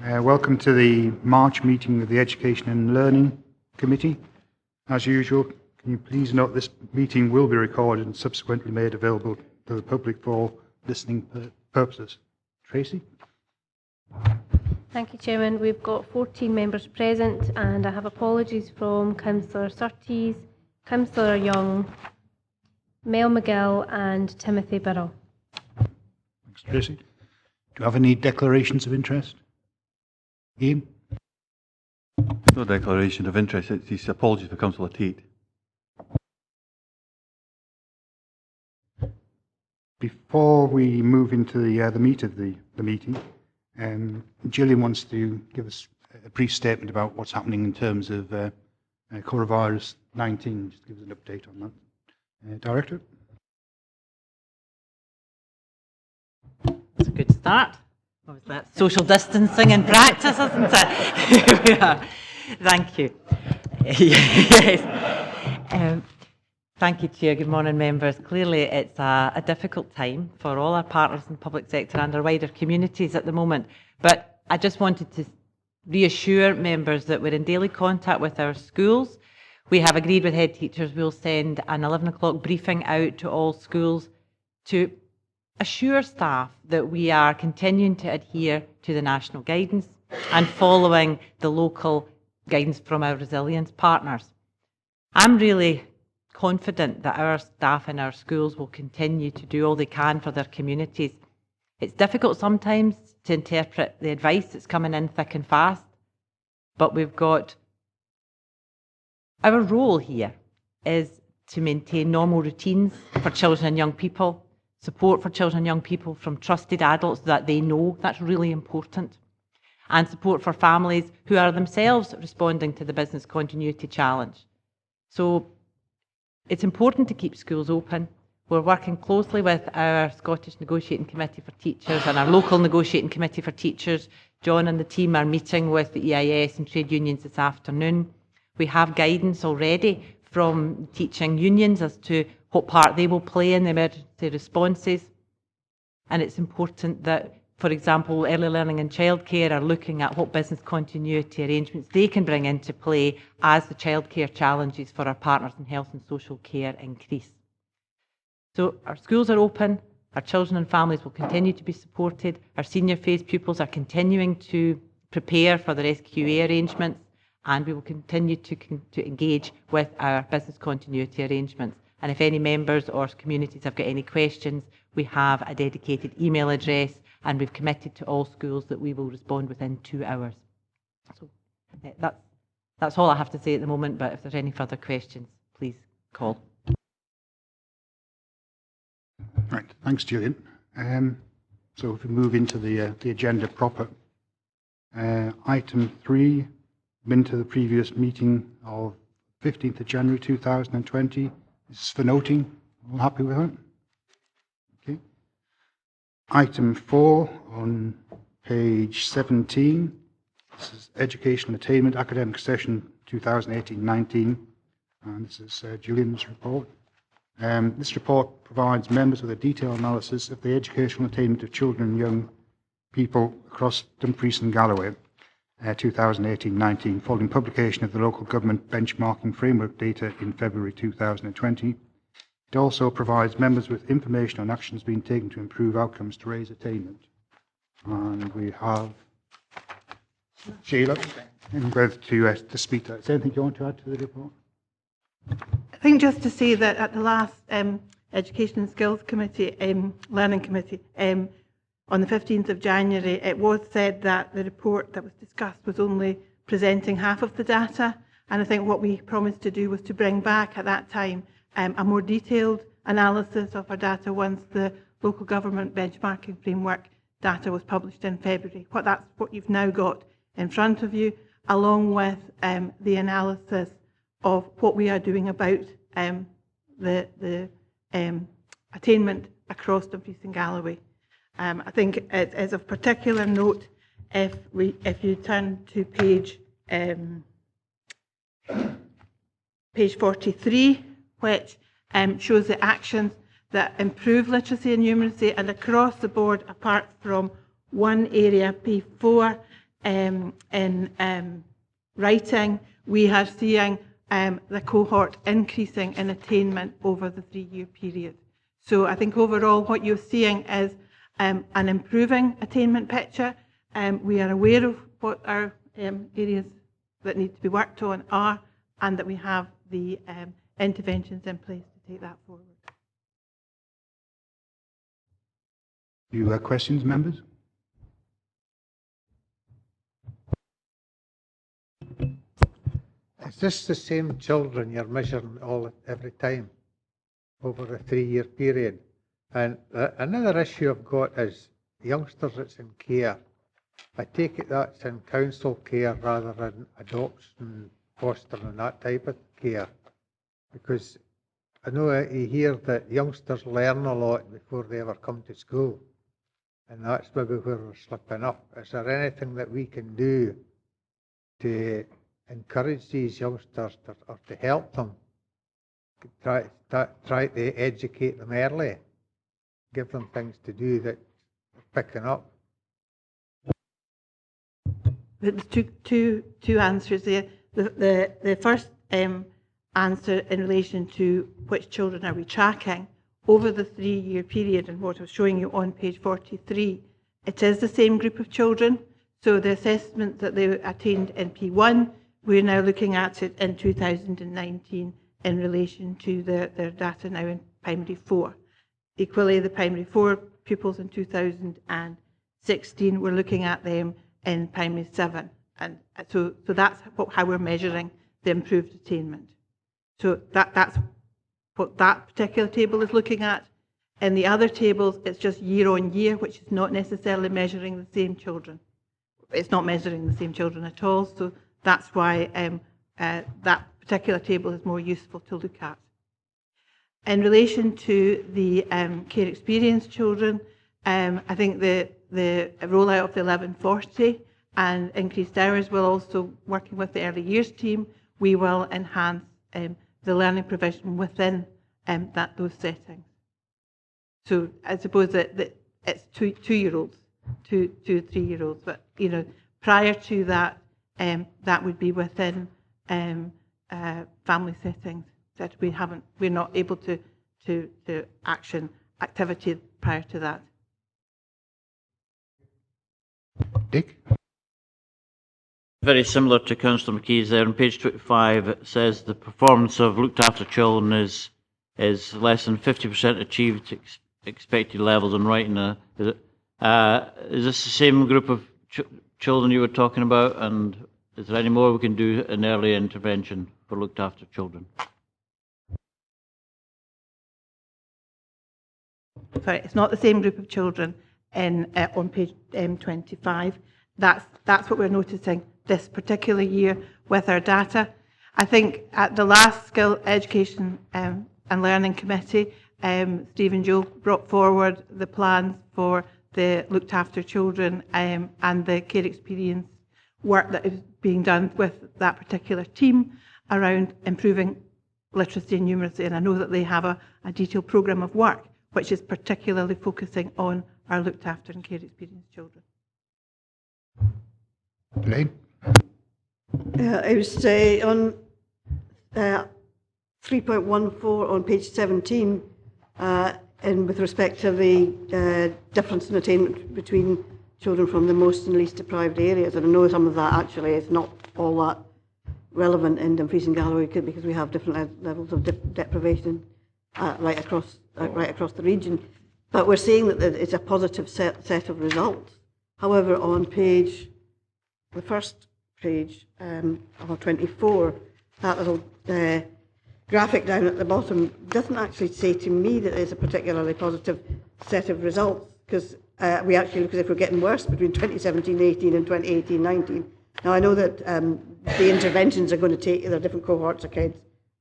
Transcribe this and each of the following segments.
Welcome to the March meeting of the Education and Learning Committee. As usual, can you please note this meeting will be recorded and subsequently made available to the public for listening purposes. Tracy? Thank you, Chairman. We've got 14 members present, and I have apologies from Councillor Surtees, Councillor Young, Mel McGill and Timothy Birrell. Thanks, Tracy. Do you have any declarations of interest? Ian? No declaration of interest. It's apologies for Councillor Tate. Before we move into the meat of the meeting, Gillian wants to give us a brief statement about what's happening in terms of coronavirus 19. Just give us an update on that. Director? That's a good start. Obviously, that's social distancing in practice, isn't it? Here we are. Thank you. Yes. Thank you, Chair. Good morning, members. Clearly, it's a difficult time for all our partners in the public sector and our wider communities at the moment. But I just wanted to reassure members that we're in daily contact with our schools. We have agreed with head teachers we'll send an 11 o'clock briefing out to all schools to assure staff that we are continuing to adhere to the national guidance and following the local guidance from our resilience partners. I'm really confident that our staff in our schools will continue to do all they can for their communities. It's difficult sometimes to interpret the advice that's coming in thick and fast, but we've got our role here is to maintain normal routines for children and young people, support for children and young people from trusted adults that they know, that's really important, and support for families who are themselves responding to the business continuity challenge. So it's important to keep schools open. We're working closely with our Scottish Negotiating Committee for Teachers and our local Negotiating Committee for Teachers. John and the team are meeting with the EIS and trade unions this afternoon. We have guidance already from teaching unions as to what part they will play in the emergency responses. And it's important that, for example, early learning and childcare are looking at what business continuity arrangements they can bring into play as the childcare challenges for our partners in health and social care increase. So our schools are open, our children and families will continue to be supported, our senior phase pupils are continuing to prepare for their SQA arrangements, and we will continue to engage with our business continuity arrangements. And if any members or communities have got any questions, we have a dedicated email address, and we've committed to all schools that we will respond within 2 hours. So that's all I have to say at the moment, but if there's any further questions, please call. Right, thanks, Gillian. So if we move into the agenda proper, item 3, been to the previous meeting of 15th of January 2020. This is for noting. All happy with that? Okay. Item 4 on page 17. This is Education Attainment Academic Session 2018-19. And this is Gillian's report. This report provides members with a detailed analysis of the educational attainment of children and young people across Dumfries and Galloway 2018-19, following publication of the local government benchmarking framework data in February 2020. It also provides members with information on actions being taken to improve outcomes to raise attainment. And we have Sheila to speak to that. Is there anything you want to add to the report? I think just to say that at the last Education and Skills Committee, Learning Committee, on the 15th of January, it was said that the report that was discussed was only presenting half of the data. And I think what we promised to do was to bring back at that time a more detailed analysis of our data once the local government benchmarking framework data was published in February. That's what you've now got in front of you, along with the analysis of what we are doing about the attainment across Dumfries and Galloway. I think it is of particular note if you turn to page 43, which shows the actions that improve literacy and numeracy, and across the board, apart from one area, P4, in writing, we are seeing the cohort increasing in attainment over the 3-year period. So I think overall what you're seeing is an improving attainment picture. We are aware of what our areas that need to be worked on are, and that we have the interventions in place to take that forward. You have questions, members? Is this the same children you're measuring every time over a 3-year period? And another issue I've got is youngsters that's in care. I take it that's in council care rather than adoption, fostering and that type of care. Because I know you hear that youngsters learn a lot before they ever come to school. And that's maybe where we're slipping up. Is there anything that we can do to encourage these youngsters or to help them? Try to educate them early. Give them things to do that they're picking up. There's two answers there. The first answer in relation to which children are we tracking over the 3-year period, and what I was showing you on page 43, it is the same group of children. So the assessment that they attained in P1, we're now looking at it in 2019 in relation to their data now in primary 4. Equally, the primary 4 pupils in 2016, we're looking at them in primary 7. And so that's how we're measuring the improved attainment. So that's what that particular table is looking at. In the other tables, it's just year on year, which is not necessarily measuring the same children. It's not measuring the same children at all, so that's why that particular table is more useful to look at. In relation to the care experience children, I think the rollout of the 1140 and increased hours will also, working with the early years team, we will enhance the learning provision within those settings. So I suppose that it's 2-year-olds, 2 to 3-year-olds, but prior to that, that would be within family settings that we're not able to action activity prior to that. Dick? Very similar to Councillor McKee's there. On page 25, it says the performance of looked after children is less than 50% achieved expected levels in writing. Is this the same group of children you were talking about? And is there any more we can do in early intervention for looked after children? Sorry, it's not the same group of children on page 25. That's what we're noticing this particular year with our data. I think at the last Skill Education and Learning Committee, Steve and Joe brought forward the plans for the looked after children and the care experience work that is being done with that particular team around improving literacy and numeracy. And I know that they have a detailed programme of work which is particularly focusing on our looked after and care experience children. Elaine? I would say on 3.14 on page 17, and with respect to the difference in attainment between children from the most and least deprived areas, and I know some of that actually is not all that relevant in Dumfries and Galloway because we have different levels of deprivation right across the region. But we're seeing that it's a positive set of results. However, on the first page of 24, that little graphic down at the bottom doesn't actually say to me that there's a particularly positive set of results, because we actually look as if we're getting worse between 2017-18 and 2018-19. Now, I know that the interventions are going to take either different cohorts of kids,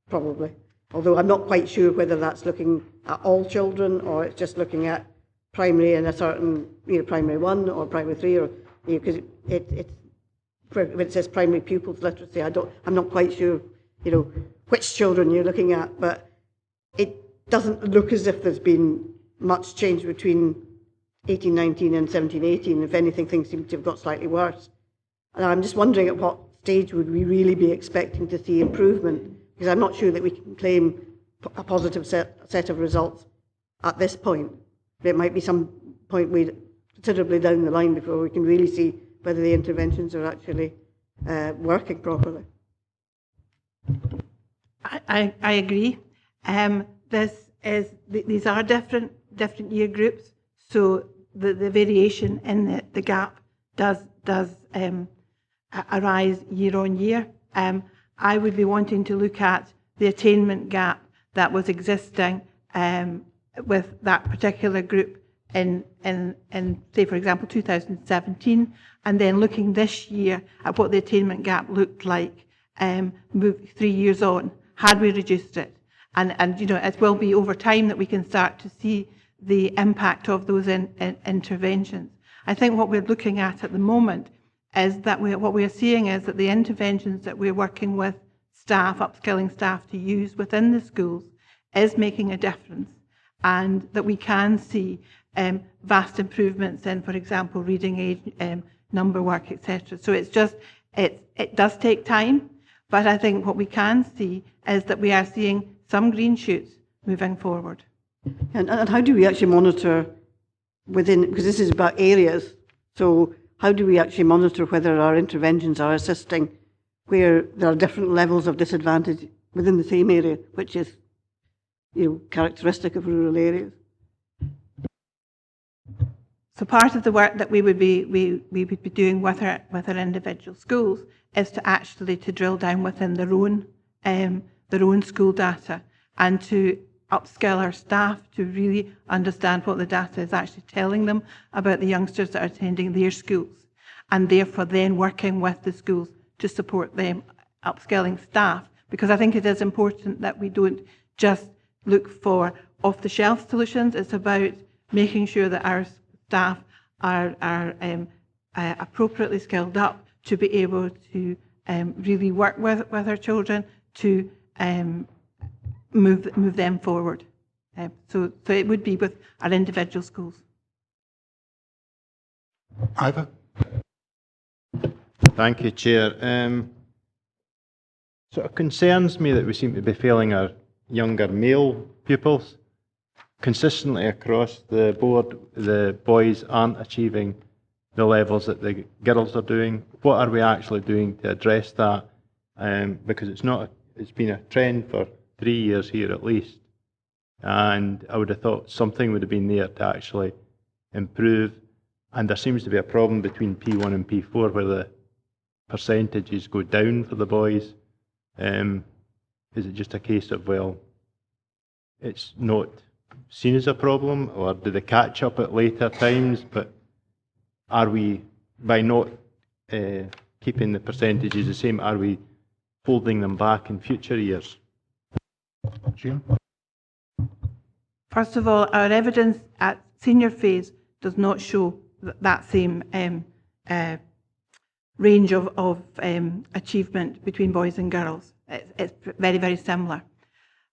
probably, although I'm not quite sure whether that's looking at all children or it's just looking at primary in a certain, primary 1 or primary 3, or because when it says primary pupils literacy, I'm not quite sure, which children you're looking at, but it doesn't look as if there's been much change between 18-19 and 17-18. If anything, things seem to have got slightly worse. And I'm just wondering at what stage would we really be expecting to see improvement? Because I'm not sure that we can claim a positive set of results at this point. But it might be some point considerably down the line before we can really see whether the interventions are actually working properly. I agree. These are different year groups, so the variation in the gap does arise year on year. I would be wanting to look at the attainment gap that was existing with that particular group in say, for example, 2017, and then looking this year at what the attainment gap looked like 3 years on. Had we reduced it? And you know, it will be over time that we can start to see the impact of those interventions. I think what we're looking at the moment is that what we are seeing is that the interventions that we're working with staff, upskilling staff to use within the schools is making a difference, and that we can see vast improvements in, for example, reading age, number work, etc. So it's just, it does take time, but I think what we can see is that we are seeing some green shoots moving forward. And how do we actually monitor within, because this is about areas, so how do we actually monitor whether our interventions are assisting where there are different levels of disadvantage within the same area, which is, you know, characteristic of rural areas? So part of the work that we would be doing with our individual schools is to actually drill down within their own school data and to upskill our staff to really understand what the data is actually telling them about the youngsters that are attending their schools, and therefore then working with the schools to support them upskilling staff, because I think it is important that we don't just look for off-the-shelf solutions. It's about making sure that our staff are appropriately skilled up to be able to really work with our children to move them forward. So it would be with our individual schools. Ivor? Thank you, Chair. Sort of concerns me that we seem to be failing our younger male pupils. Consistently across the board, the boys aren't achieving the levels that the girls are doing. What are we actually doing to address that? Because it's been a trend for 3 years here at least, and I would have thought something would have been there to actually improve. And there seems to be a problem between P1 and P4 where the percentages go down for the boys. Is it just a case of, well, it's not seen as a problem, or do they catch up at later times? But are we, by not keeping the percentages the same, are we holding them back in future years? Jim? First of all, our evidence at senior phase does not show that same range of achievement between boys and girls. It's very, very similar.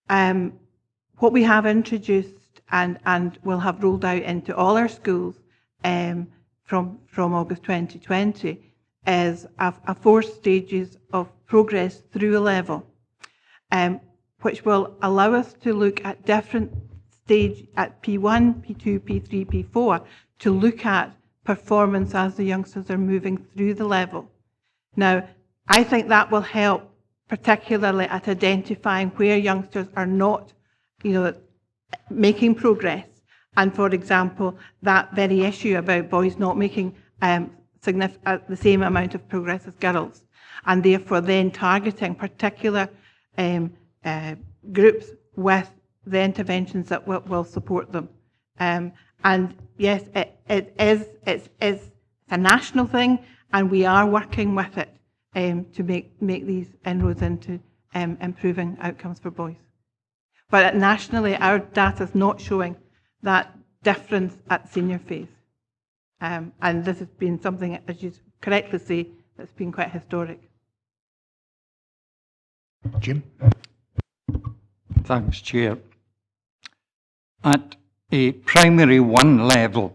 What we have introduced and will have rolled out into all our schools from August 2020 is a 4 stages of progress through a level, which will allow us to look at different stage at P1, P2, P3, P4 to look at performance as the youngsters are moving through the level. Now, I think that will help particularly at identifying where youngsters are not, making progress. And for example, that very issue about boys not making the same amount of progress as girls, and therefore then targeting particular groups with the interventions that will support them. And yes, it's a national thing, and we are working with it to make these inroads into improving outcomes for boys. But nationally, our data is not showing that difference at senior phase. And this has been something, as you correctly say, that's been quite historic. Jim? Thanks, Chair. At a primary 1 level,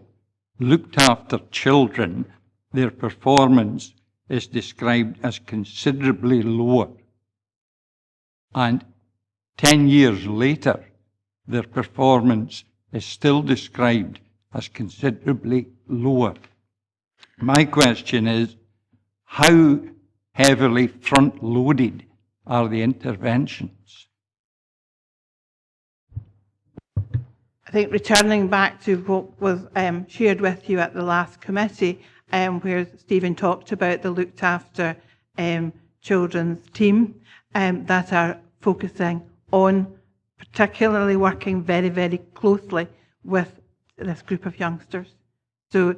looked after children, their performance is described as considerably lower. And 10 years later, their performance is still described as considerably lower. My question is, how heavily front-loaded are the interventions? I think returning back to what was shared with you at the last committee, where Stephen talked about the looked after children's team that are focusing on particularly working very, very closely with this group of youngsters. So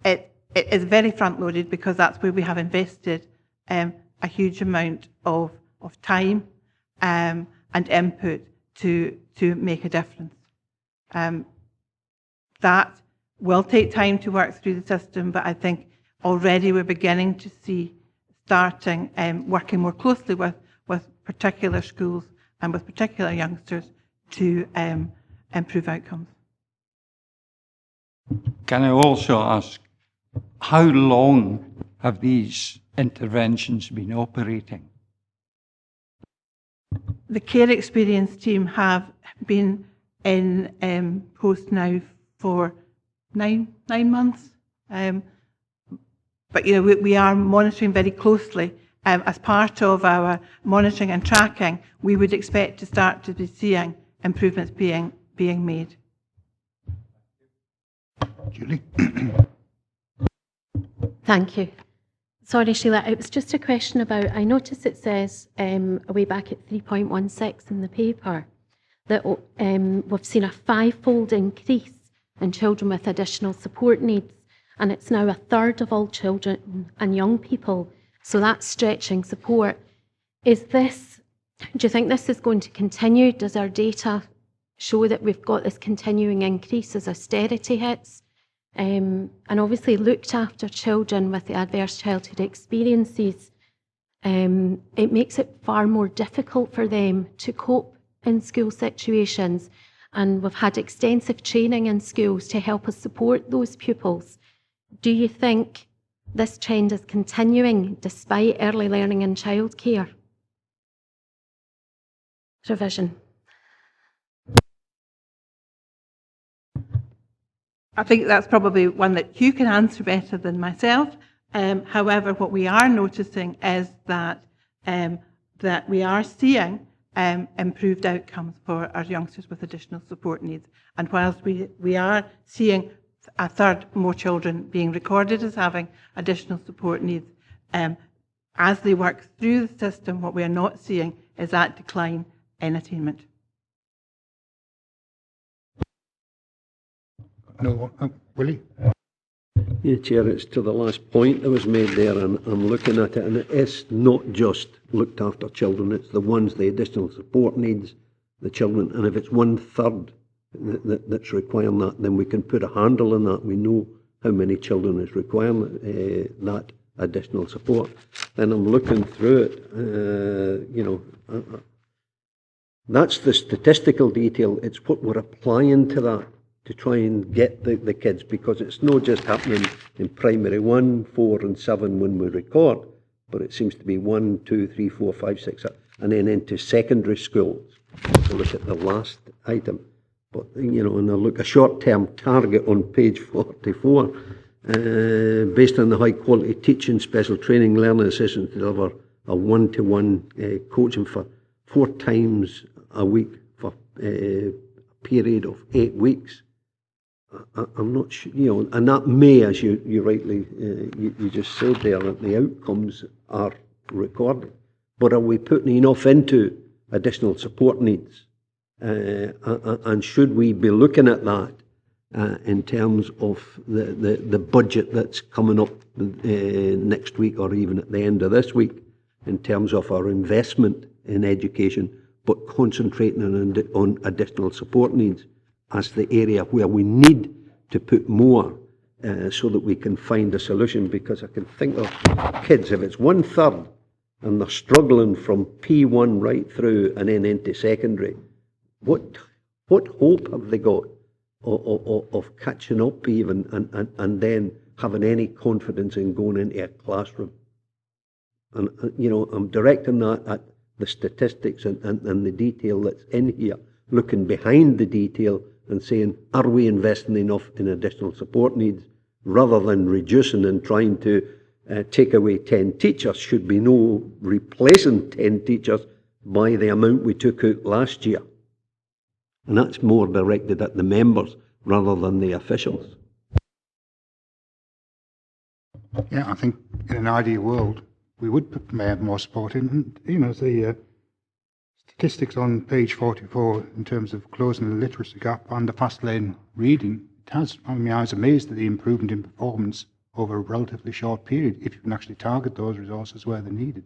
it is very front-loaded because that's where we have invested a huge amount of time and input to make a difference. That will take time to work through the system, but I think already we're beginning to see starting working more closely with particular schools and with particular youngsters to improve outcomes. Can I also ask, how long have these interventions been operating? The care experience team have been in post now for nine months. But we are monitoring very closely. As part of our monitoring and tracking, we would expect to start to be seeing improvements being made. Julie? Thank you. Sorry, Sheila, it was just a question about, I noticed it says way back at 3.16 in the paper that we've seen a 5-fold increase in children with additional support needs, and it's now 1/3 of all children and young people. So that's stretching support. Do you think this is going to continue? Does our data show that we've got this continuing increase as austerity hits? And obviously looked after children with the adverse childhood experiences, it makes it far more difficult for them to cope in school situations. And we've had extensive training in schools to help us support those pupils. Do you think this trend is continuing despite early learning and childcare provision? I think that's probably one that you can answer better than myself. However, what we are noticing is that we are seeing improved outcomes for our youngsters with additional support needs. And whilst we are seeing 1/3 more children being recorded as having additional support needs, as they work through the system, what we are not seeing is that decline in attainment. No, Willie? Yeah, Chair, it's to the last point that was made there, and I'm looking at it, and it's not just looked after children, it's the ones, the additional support needs, the children, and if it's 1/3 that's requiring that, then we can put a handle on that. We know how many children is requiring that additional support. Then I'm looking through it, that's the statistical detail. It's what we're applying to that to try and get the kids, because it's not just happening in primary 1, 4 and 7 when we record, but it seems to be 1, 2, 3, 4, 5, 6, and then into secondary schools. So look at the last item. But, and I look a short-term target on page 44, based on the high-quality teaching, special training, learning assistants deliver a 1-to-1 coaching for 4 times a week for a period of 8 weeks. I'm not sure, and that may, as you rightly you just said there, that the outcomes are recorded. But are we putting enough into additional support needs? And should we be looking at that in terms of the budget that's coming up next week, or even at the end of this week, in terms of our investment in education, but concentrating on additional support needs as the area where we need to put more so that we can find a solution? Because I can think of kids, if it's 1/3 and they're struggling from P1 right through and then into secondary, what hope have they got of catching up even and then having any confidence in going into a classroom. And, I'm directing that at the statistics and the detail that's in here, looking behind the detail and saying, are we investing enough in additional support needs, rather than reducing and trying to take away 10 teachers? Should be no replacing 10 teachers by the amount we took out last year. And that's more directed at the members rather than the officials. Yeah, I think in an ideal world, we would put more support in. The statistics on page 44 in terms of closing the literacy gap and the fast lane reading, I was amazed at the improvement in performance over a relatively short period, if you can actually target those resources where they're needed.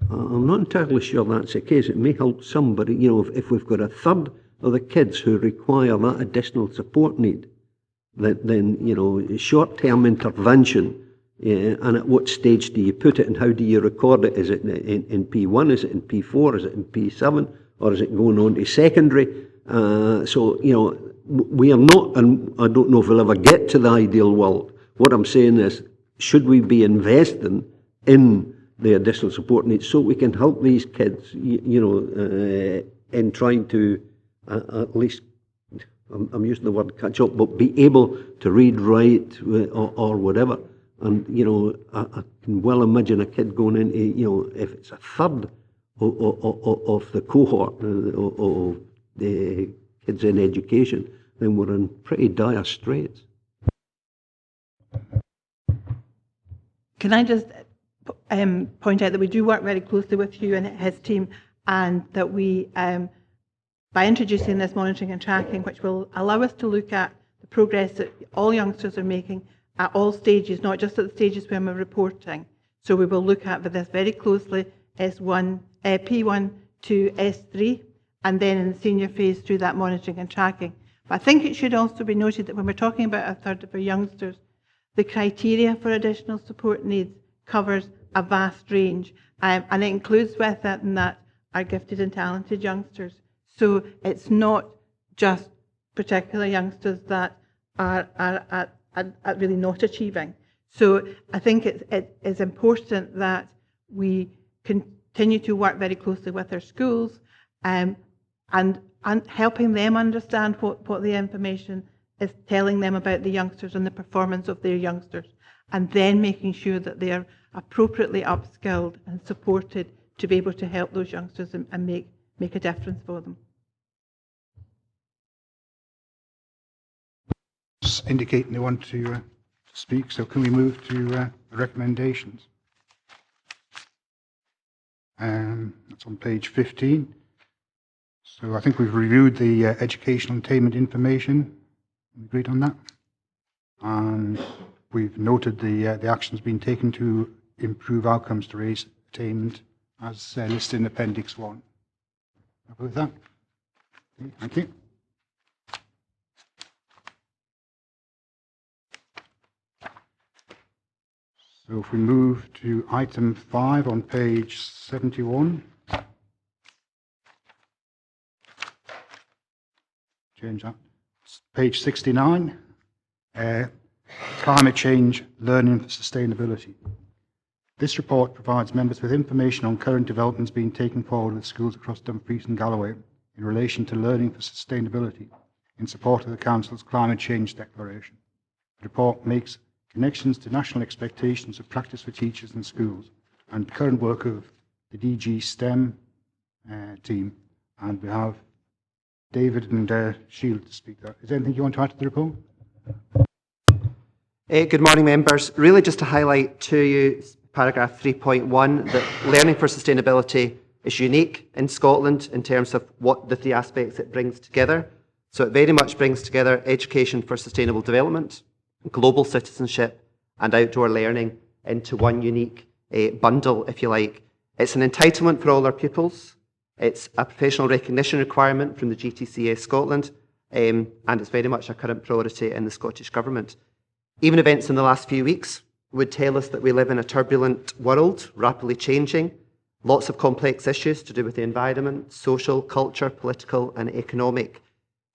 I'm not entirely sure that's the case. It may help somebody, if we've got a third of the kids who require that additional support need, then short-term intervention, and at what stage do you put it and how do you record it? Is it in P1, is it in P4, is it in P7, or is it going on to secondary? We are not, and I don't know if we'll ever get to the ideal world. What I'm saying is, should we be investing in the additional support needs so we can help these kids, in trying to at least, I'm using the word catch up, but be able to read, write, or whatever. And, I can well imagine a kid going into, if it's a third of the cohort of the kids in education, then we're in pretty dire straits. Can I just point out that we do work very closely with Hugh and his team, and that we, by introducing this monitoring and tracking, which will allow us to look at the progress that all youngsters are making at all stages, not just at the stages when we're reporting. So we will look at this very closely, P1 to S3, and then in the senior phase through that monitoring and tracking. But I think it should also be noted that when we're talking about a third of our youngsters, the criteria for additional support needs covers a vast range, and it includes with it and that our gifted and talented youngsters. So it's not just particular youngsters that are really not achieving. So I think it is important that we continue to work very closely with our schools, and helping them understand what the information is telling them about the youngsters and the performance of their youngsters, and then making sure that they are appropriately upskilled and supported to be able to help those youngsters and make a difference for them. Indicating they want to speak, so can we move to the recommendations? That's on page 15. So I think we've reviewed the educational attainment information. We agreed on that. And we've noted the actions being taken to improve outcomes to raise attainment as listed in Appendix 1. Happy with that? Okay, thank you. So if we move to item 5 on page 71. Change that. Page 69. Climate change, learning for sustainability. This report provides members with information on current developments being taken forward with schools across Dumfries and Galloway in relation to learning for sustainability in support of the Council's climate change declaration. The report makes connections to national expectations of practice for teachers and schools and current work of the DG STEM team. And we have David and Shield to speak there. Is there anything you want to add to the report? Good morning, members. Really just to highlight to you paragraph 3.1 that learning for sustainability is unique in Scotland in terms of what the three aspects it brings together. So it very much brings together education for sustainable development, global citizenship and outdoor learning into one unique bundle, if you like. It's an entitlement for all our pupils. It's a professional recognition requirement from the GTCA Scotland, and it's very much a current priority in the Scottish Government. Even events in the last few weeks would tell us that we live in a turbulent world, rapidly changing, lots of complex issues to do with the environment, social, culture, political and economic.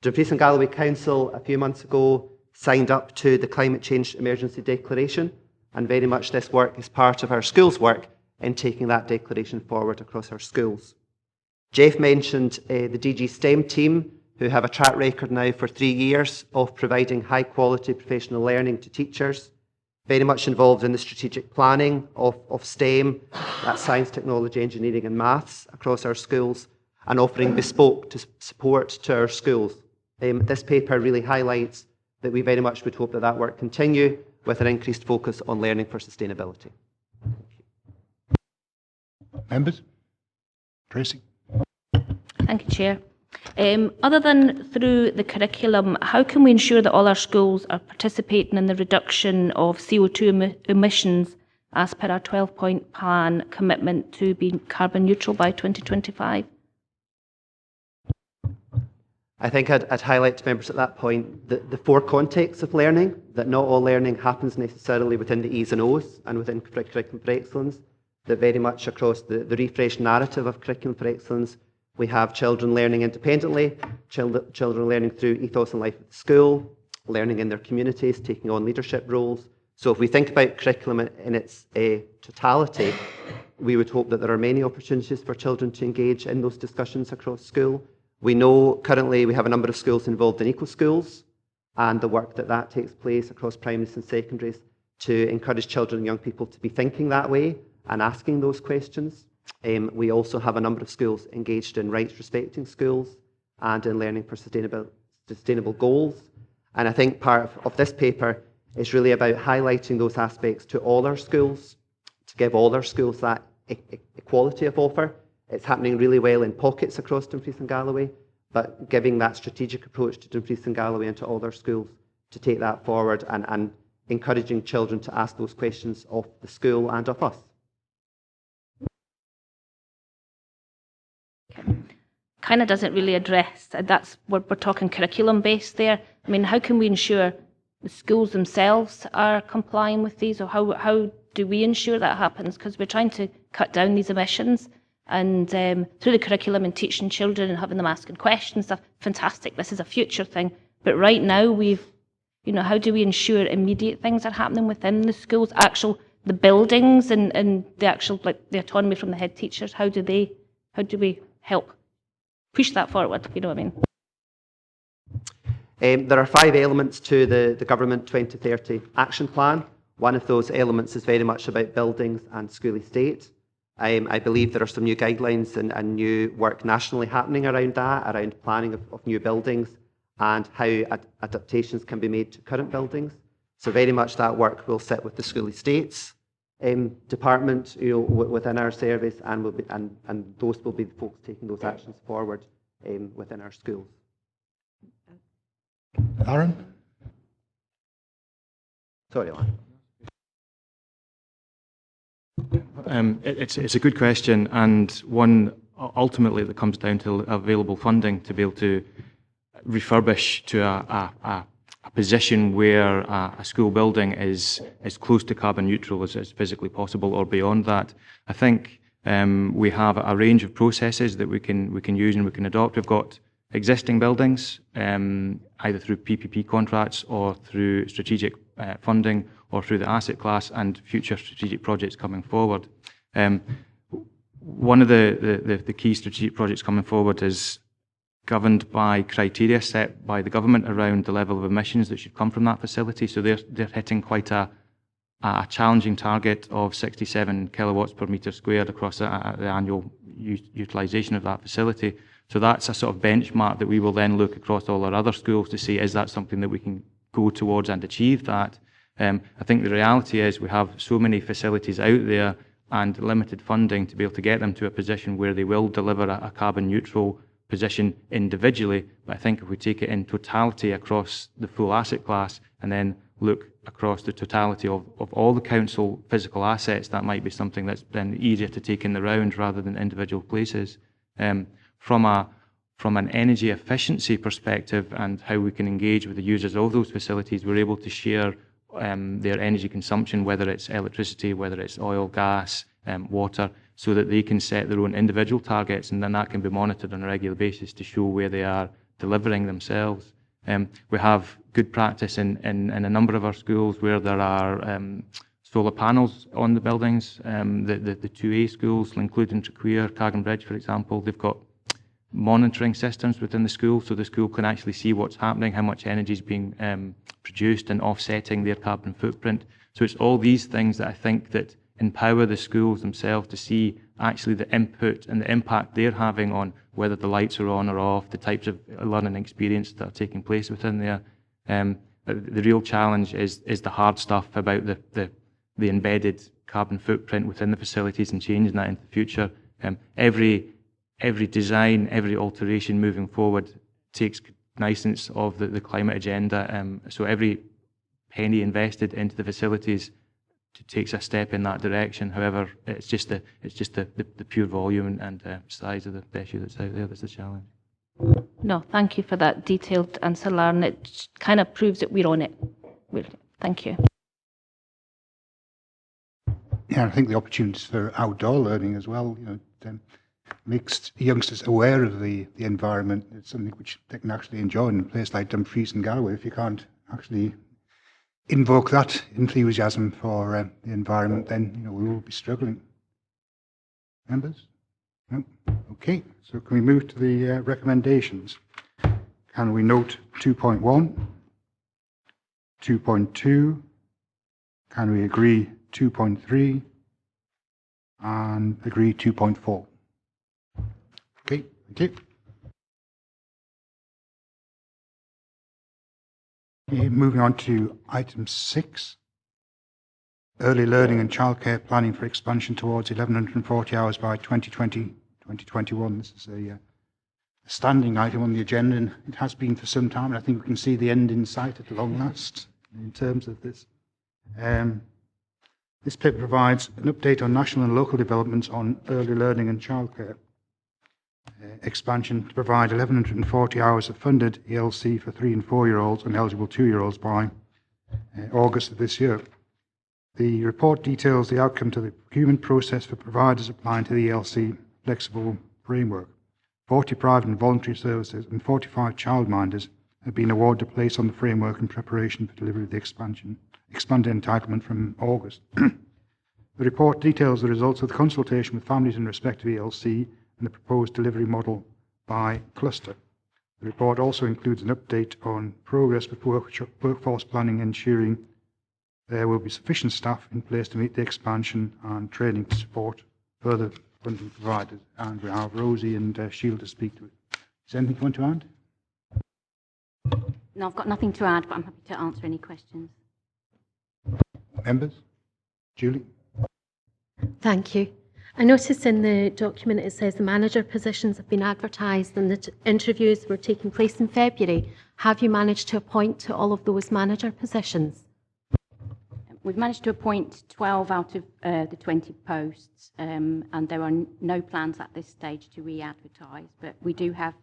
Dumfries and Galloway Council a few months ago signed up to the Climate Change Emergency Declaration, and very much this work is part of our schools' work in taking that declaration forward across our schools. Jeff mentioned the DG STEM team, who have a track record now for 3 years of providing high quality professional learning to teachers, very much involved in the strategic planning of STEM, that's science, technology, engineering and maths, across our schools, and offering bespoke support to our schools. This paper really highlights that we very much would hope that that work continue with an increased focus on learning for sustainability. Members? Tracy? Thank you, Chair. Other than through the curriculum, how can we ensure that all our schools are participating in the reduction of CO2 emissions as per our 12-point plan commitment to being carbon neutral by 2025? I think I'd highlight to members at that point the four contexts of learning, that not all learning happens necessarily within the E's and O's and within Curriculum for Excellence, that very much across the refreshed narrative of Curriculum for Excellence, we have children learning independently, children learning through ethos and life at school, learning in their communities, taking on leadership roles. So if we think about curriculum in its totality, we would hope that there are many opportunities for children to engage in those discussions across school. We know currently we have a number of schools involved in eco-schools, and the work that takes place across primaries and secondaries to encourage children and young people to be thinking that way and asking those questions. We also have a number of schools engaged in rights respecting schools and in learning for sustainable goals. And I think part of this paper is really about highlighting those aspects to all our schools, to give all our schools that equality of offer. It's happening really well in pockets across Dumfries and Galloway, but giving that strategic approach to Dumfries and Galloway and to all our schools to take that forward and encouraging children to ask those questions of the school and of us. Kind of doesn't really address, that's we're talking curriculum based there. I mean, how can we ensure the schools themselves are complying with these, or how do we ensure that happens? Because we're trying to cut down these emissions, and through the curriculum and teaching children and having them asking questions, stuff, fantastic, this is a future thing. But right now how do we ensure immediate things are happening within the schools, the buildings and the actual, like the autonomy from the head teachers, how do we help push that forward, you know what I mean? There are 5 elements to the Government 2030 Action Plan. One of those elements is very much about buildings and school estate. I believe there are some new guidelines and new work nationally happening around that, around planning of new buildings and how adaptations can be made to current buildings. So very much that work will sit with the school estates department, within our service, and those will be the folks taking those actions forward within our schools. Aaron? Sorry, Alan. It's a good question, and one ultimately that comes down to available funding to be able to refurbish to a position where a school building is as close to carbon neutral as physically possible or beyond that. I think we have a range of processes that we can use and we can adopt. We've got existing buildings, either through PPP contracts or through strategic funding or through the asset class, and future strategic projects coming forward. One of the key strategic projects coming forward is governed by criteria set by the government around the level of emissions that should come from that facility. So they're hitting quite a challenging target of 67 kilowatts per metre squared across the annual utilisation of that facility. So that's a sort of benchmark that we will then look across all our other schools to see, is that something that we can go towards and achieve that? I think the reality is we have so many facilities out there and limited funding to be able to get them to a position where they will deliver a carbon neutral position individually. But I think if we take it in totality across the full asset class and then look across the totality of all the council physical assets, that might be something that's then easier to take in the round rather than individual places. From an energy efficiency perspective and how we can engage with the users of those facilities, we're able to share their energy consumption, whether it's electricity, whether it's oil, gas, water, so that they can set their own individual targets, and then that can be monitored on a regular basis to show where they are delivering themselves. We have good practice in a number of our schools where there are solar panels on the buildings. The 2A schools, including Trequeer, Cargan Bridge, for example, they've got monitoring systems within the school, so the school can actually see what's happening, how much energy is being produced, and offsetting their carbon footprint. So it's all these things that I think that empower the schools themselves to see actually the input and the impact they're having on whether the lights are on or off, the types of learning experience that are taking place within there. The real challenge is the hard stuff about the embedded carbon footprint within the facilities and changing that into the future. Every design, every alteration moving forward takes cognizance of the climate agenda. So every penny invested into the facilities takes a step in that direction. However, it's just the pure volume and size of the issue that's out there that's the challenge. No, thank you for that detailed answer, Lauren. It kind of proves that we're on it. Thank you. Yeah, I think the opportunities for outdoor learning as well, makes youngsters aware of the environment. It's something which they can actually enjoy in a place like Dumfries and Galloway. If you can't actually invoke that enthusiasm for the environment, then we will be struggling. Members? No? Okay, so can we move to the recommendations? Can we note 2.1, 2.2, can we agree 2.3, and agree 2.4? Okay, thank you. Okay, moving on to item 6, early learning and childcare planning for expansion towards 1,140 hours by 2020-2021. This is a standing item on the agenda, and it has been for some time, and I think we can see the end in sight at long last in terms of this. This paper provides an update on national and local developments on early learning and childcare. Expansion to provide 1,140 hours of funded ELC for 3 and 4-year-olds and eligible 2-year-olds by August of this year. The report details the outcome to the procurement process for providers applying to the ELC flexible framework. 40 private and voluntary services and 45 childminders have been awarded a place on the framework in preparation for delivery of the expanded entitlement from August. The report details the results of the consultation with families in respect of ELC and the proposed delivery model by cluster. The report also includes an update on progress with workforce planning, ensuring there will be sufficient staff in place to meet the expansion and training to support further funding provided. And we have Rosie and Sheila to speak to it. Is there anything you want to add? No, I've got nothing to add, but I'm happy to answer any questions. Members? Julie? Thank you. I noticed in the document it says the manager positions have been advertised and that interviews were taking place in February. Have you managed to appoint to all of those manager positions? We've managed to appoint 12 out of the 20 posts, and there are no plans at this stage to re-advertise, but we do have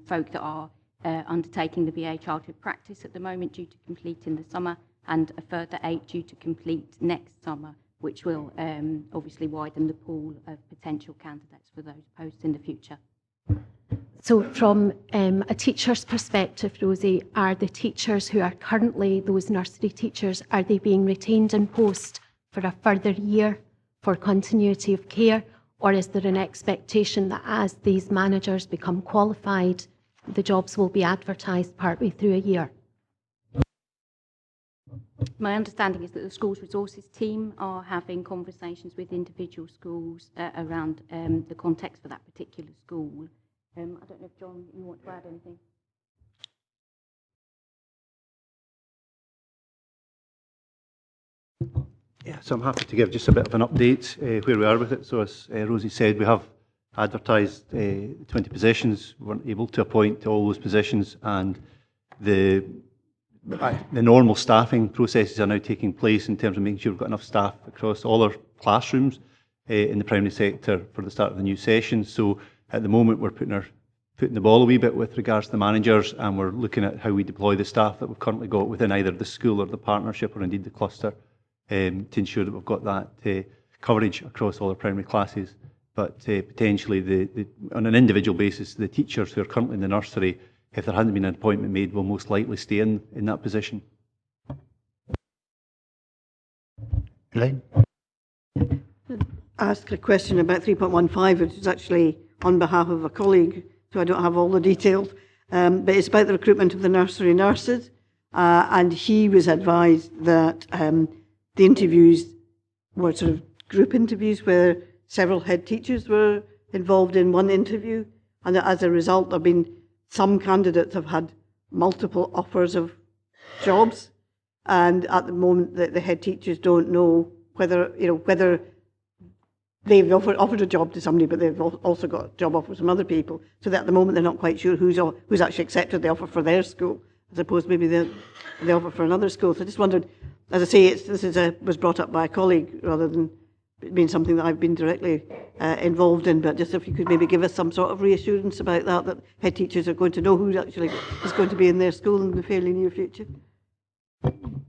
folk that are undertaking the BA childhood practice at the moment due to complete in the summer, and a further 8 due to complete next summer, which will obviously widen the pool of potential candidates for those posts in the future. So from a teacher's perspective, Rosie, are the teachers who are currently those nursery teachers, are they being retained in post for a further year for continuity of care, or is there an expectation that as these managers become qualified, the jobs will be advertised partway through a year? My understanding is that the schools resources team are having conversations with individual schools around the context for that particular school. I don't know if, John, you want to add anything? Yeah, so I'm happy to give just a bit of an update where we are with it. So as Rosie said, we have advertised 20 positions. We weren't able to appoint to all those positions, and the normal staffing processes are now taking place in terms of making sure we've got enough staff across all our classrooms in the primary sector for the start of the new session. So at the moment we're putting our foot in the ball a wee bit with regards to the managers, and we're looking at how we deploy the staff that we've currently got within either the school or the partnership or indeed the cluster to ensure that we've got that coverage across all our primary classes. But potentially on an individual basis, the teachers who are currently in the nursery if there hadn't been an appointment made, will most likely stay in that position. Elaine? Ask a question about 3.15, which is actually on behalf of a colleague, so I don't have all the details. But it's about the recruitment of the nursery nurses. And he was advised that the interviews were sort of group interviews where several head teachers were involved in one interview. And that as a result, there have been some candidates have had multiple offers of jobs. And at the moment, the head teachers don't know whether they've offered a job to somebody, but they've also got job offers from other people. So that at the moment, they're not quite sure who's actually accepted the offer for their school, as opposed to maybe the offer for another school. So I just wondered, as I say, this was brought up by a colleague rather than being something that I've been directly involved in, but just if you could maybe give us some sort of reassurance about that head teachers are going to know who actually is going to be in their school in the fairly near future.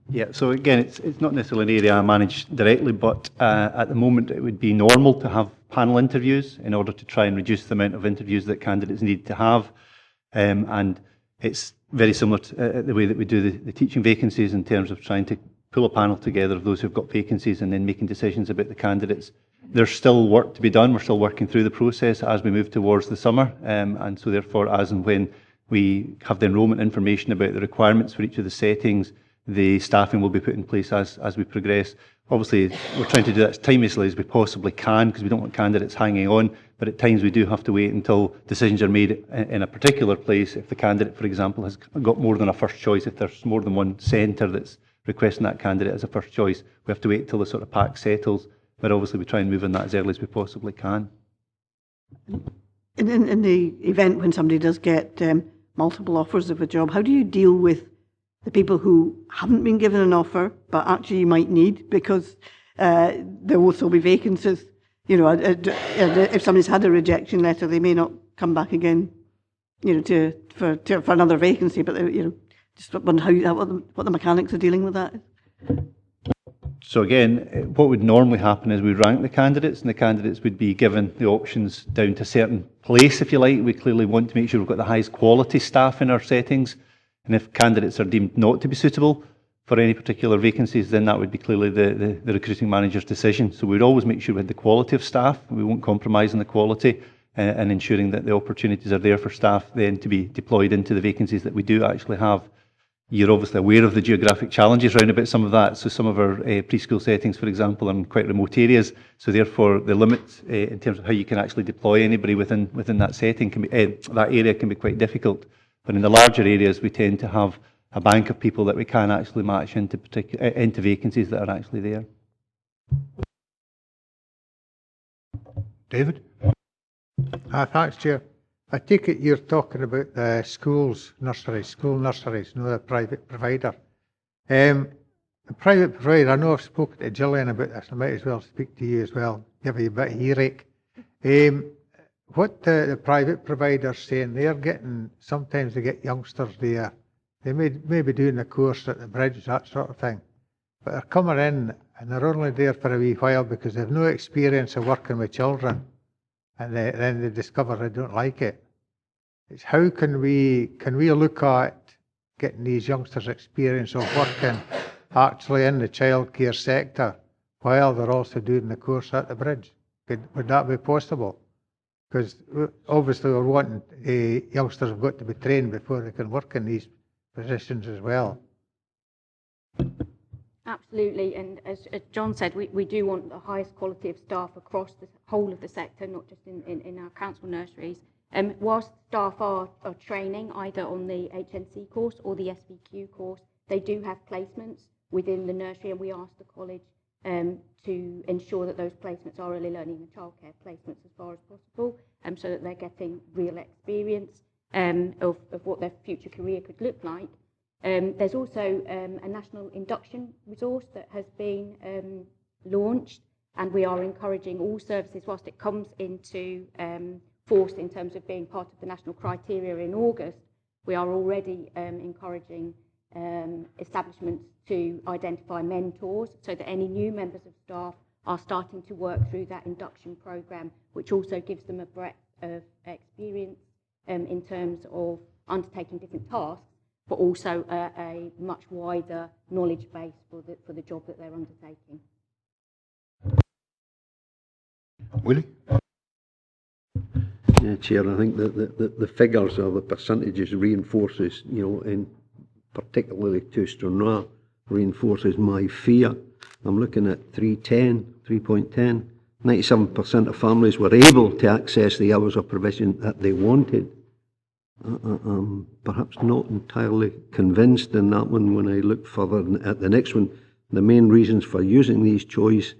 Yeah, so again, it's not necessarily an area I manage directly, but at the moment it would be normal to have panel interviews in order to try and reduce the amount of interviews that candidates need to have. And it's very similar to the way that we do the teaching vacancies in terms of trying to pull a panel together of those who've got vacancies and then making decisions about the candidates. There's still work to be done. We're still working through the process as we move towards the summer. And so therefore, as and when we have the enrolment information about the requirements for each of the settings, the staffing will be put in place as we progress. Obviously, we're trying to do that as timeously as we possibly can because we don't want candidates hanging on, but at times we do have to wait until decisions are made in a particular place. If the candidate, for example, has got more than a first choice, if there's more than one centre that's requesting that candidate as a first choice, we have to wait until the sort of pack settles, but obviously we try and move on that as early as we possibly can. In the event when somebody does get multiple offers of a job, how do you deal with the people who haven't been given an offer, but actually you might need, because there will still be vacancies. If somebody's had a rejection letter, they may not come back again, for another vacancy. But just wonder what the mechanics of dealing with that is. So again, what would normally happen is we rank the candidates, and the candidates would be given the options down to a certain place, if you like. We clearly want to make sure we've got the highest quality staff in our settings. And if candidates are deemed not to be suitable for any particular vacancies, then that would be clearly the recruiting manager's decision. So we'd always make sure we had the quality of staff. We won't compromise on the quality and ensuring that the opportunities are there for staff then to be deployed into the vacancies that we do actually have. You're obviously aware of the geographic challenges around about some of that. So some of our preschool settings, for example, are in quite remote areas. So therefore, the limits in terms of how you can actually deploy anybody within that setting can be that area can be quite difficult. But in the larger areas, we tend to have a bank of people that we can actually match into vacancies that are actually there. David? Thanks, Chair. I take it you're talking about the school nurseries, no the private provider. The private provider, I know I've spoken to Gillian about this, I might as well speak to you as well, give you a bit of earache. What the private providers saying, sometimes they get youngsters there. They may be doing a course at the bridge, that sort of thing. But they're coming in and they're only there for a wee while because they have no experience of working with children. And then they discover they don't like it. It's how can we look at getting these youngsters experience of working actually in the childcare sector while they're also doing the course at the bridge? Would that be possible? Because obviously we're wanting youngsters have got to be trained before they can work in these positions as well. Absolutely, and as John said, we do want the highest quality of staff across the whole of the sector, not just in our council nurseries. Whilst staff are training either on the HNC course or the SVQ course, they do have placements within the nursery, and we ask the college to ensure that those placements are early learning and childcare placements as far as possible, so that they're getting real experience of what their future career could look like. There's also a national induction resource that has been launched, and we are encouraging all services, whilst it comes into force in terms of being part of the national criteria in August, we are already encouraging establishments to identify mentors so that any new members of staff are starting to work through that induction programme, which also gives them a breadth of experience in terms of undertaking different tasks, but also a much wider knowledge base for the job that they're undertaking. Willie? Yeah, Chair, I think that the figures or the percentages reinforces, in particularly to Stranraer, reinforces my fear. I'm looking at 3.10. 97% of families were able to access the hours of provision that they wanted. I'm perhaps not entirely convinced in that one when I look further at the next one. The main reasons for using these choice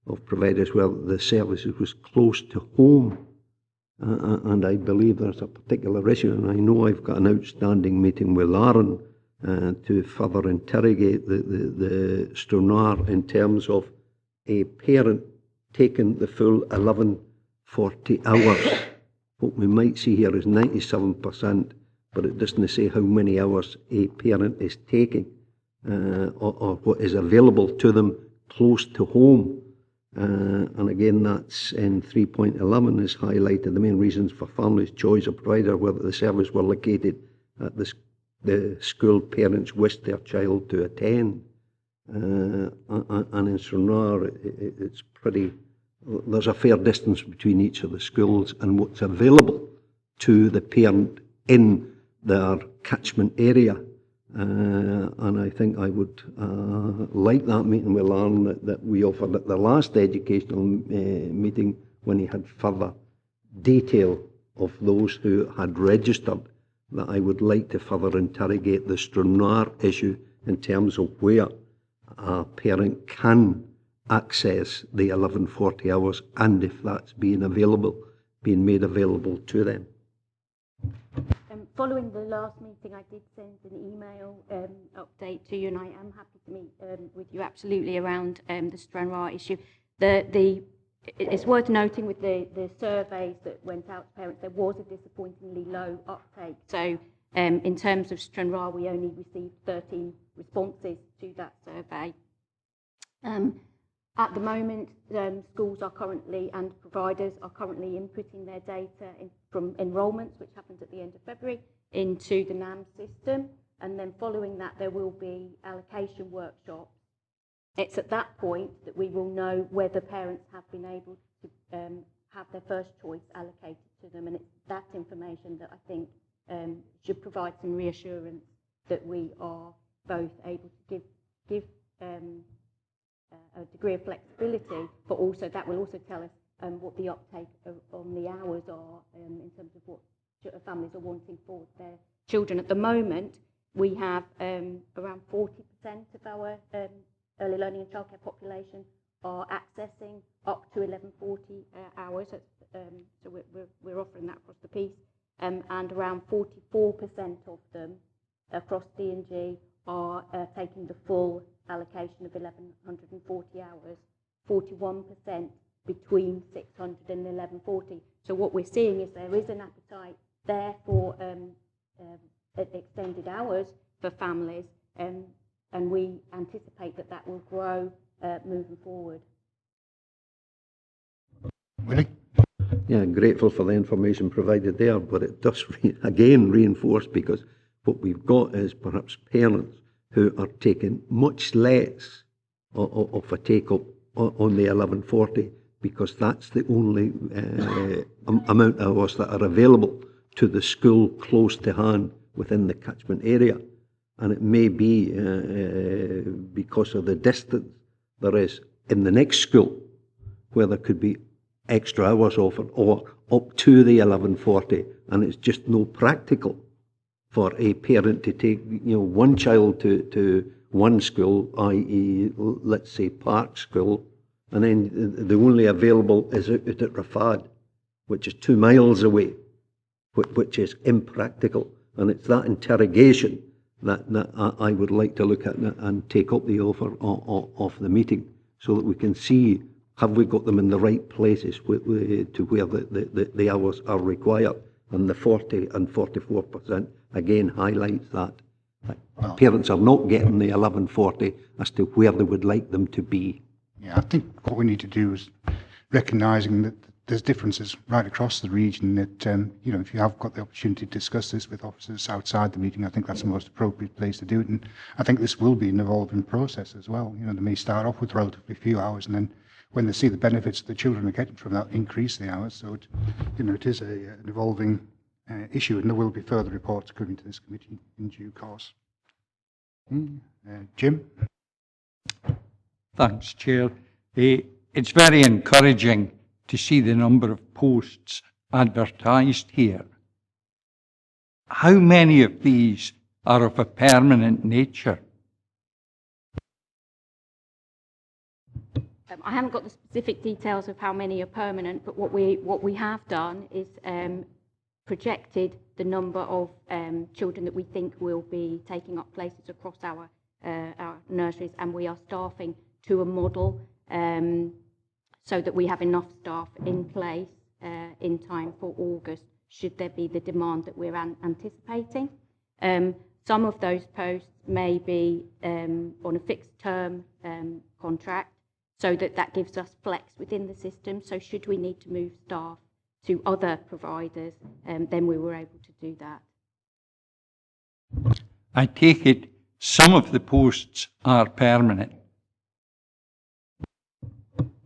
of providers were the services was close to home. And I believe there's a particular issue, and I know I've got an outstanding meeting with Aaron to further interrogate the Stranraer in terms of a parent taking the full 1140 hours. What we might see here is 97%, but it doesn't say how many hours a parent is taking or what is available to them close to home. And again, that's in 3.11 is highlighted the main reasons for families' choice of provider, whether the service were located at the school parents wished their child to attend. And in Stranraer, it's pretty, there's a fair distance between each of the schools and what's available to the parent in their catchment area. And I think I would like that meeting with Lauren that we offered at the last educational meeting when he had further detail of those who had registered, that I would like to further interrogate the Stranraer issue in terms of where a parent can access the 1140 hours and if that's being made available to them. Following the last meeting, I did send an email update to you, and I am happy to meet with you absolutely around the Stranraer issue. It's worth noting with the surveys that went out to parents, there was a disappointingly low uptake. So in terms of Stranraer, we only received 13 responses to that survey. At the moment, schools are currently, and providers are currently inputting their data from enrolments, which happens at the end of February, into the NAM system. And then following that, there will be allocation workshops. It's at that point that we will know whether parents have been able to have their first choice allocated to them. And it's that information that I think should provide some reassurance that we are both able to give a degree of flexibility, but also that will also tell us what the uptake on the hours are in terms of what families are wanting for their children. At the moment, we have around 40% of our early learning and childcare population are accessing up to 1140 hours. So we're offering that across the piece, and around 44% of them across D&G are taking the full allocation of 1140 hours, 41% between 600 and 1140. So what we're seeing is there is an appetite there for extended hours for families, and we anticipate that will grow moving forward. Willie? Yeah, grateful for the information provided there, but it does again reinforce, because what we've got is perhaps parents who are taking much less of a take-up on the 1140, because that's the only amount of hours that are available to the school close to hand within the catchment area. And it may be because of the distance there is in the next school where there could be extra hours offered, or up to the 1140, and it's just no practical for a parent to take one child to one school, i.e. let's say Park School, and then the only available is out at Rafad, which is 2 miles away, which is impractical. And it's that interrogation that I would like to look at and take up the offer of the meeting, so that we can see, have we got them in the right places to where the hours are required. And the 40 and 44% again highlights that. Parents are not getting the 1140 as to where they would like them to be. Yeah, I think what we need to do is recognising that there's differences right across the region that, you know, if you have got the opportunity to discuss this with officers outside the meeting, I think that's the most appropriate place to do it. And I think this will be an evolving process as well. You know, they may start off with relatively few hours, and then when they see the benefits the children are getting from that, increase the hours. So, it, you know, it is an evolving issue, and there will be further reports coming to this committee in due course. Jim? Thanks, Chair. It's very encouraging to see the number of posts advertised here. How many of these are of a permanent nature? I haven't got the specific details of how many are permanent, but what we have done is projected the number of children that we think will be taking up places across our nurseries, and we are staffing to a model so that we have enough staff in place in time for August, should there be the demand that we're anticipating. Some of those posts may be on a fixed term contract, so that gives us flex within the system. So should we need to move staff to other providers, then we were able to do that. I take it some of the posts are permanent.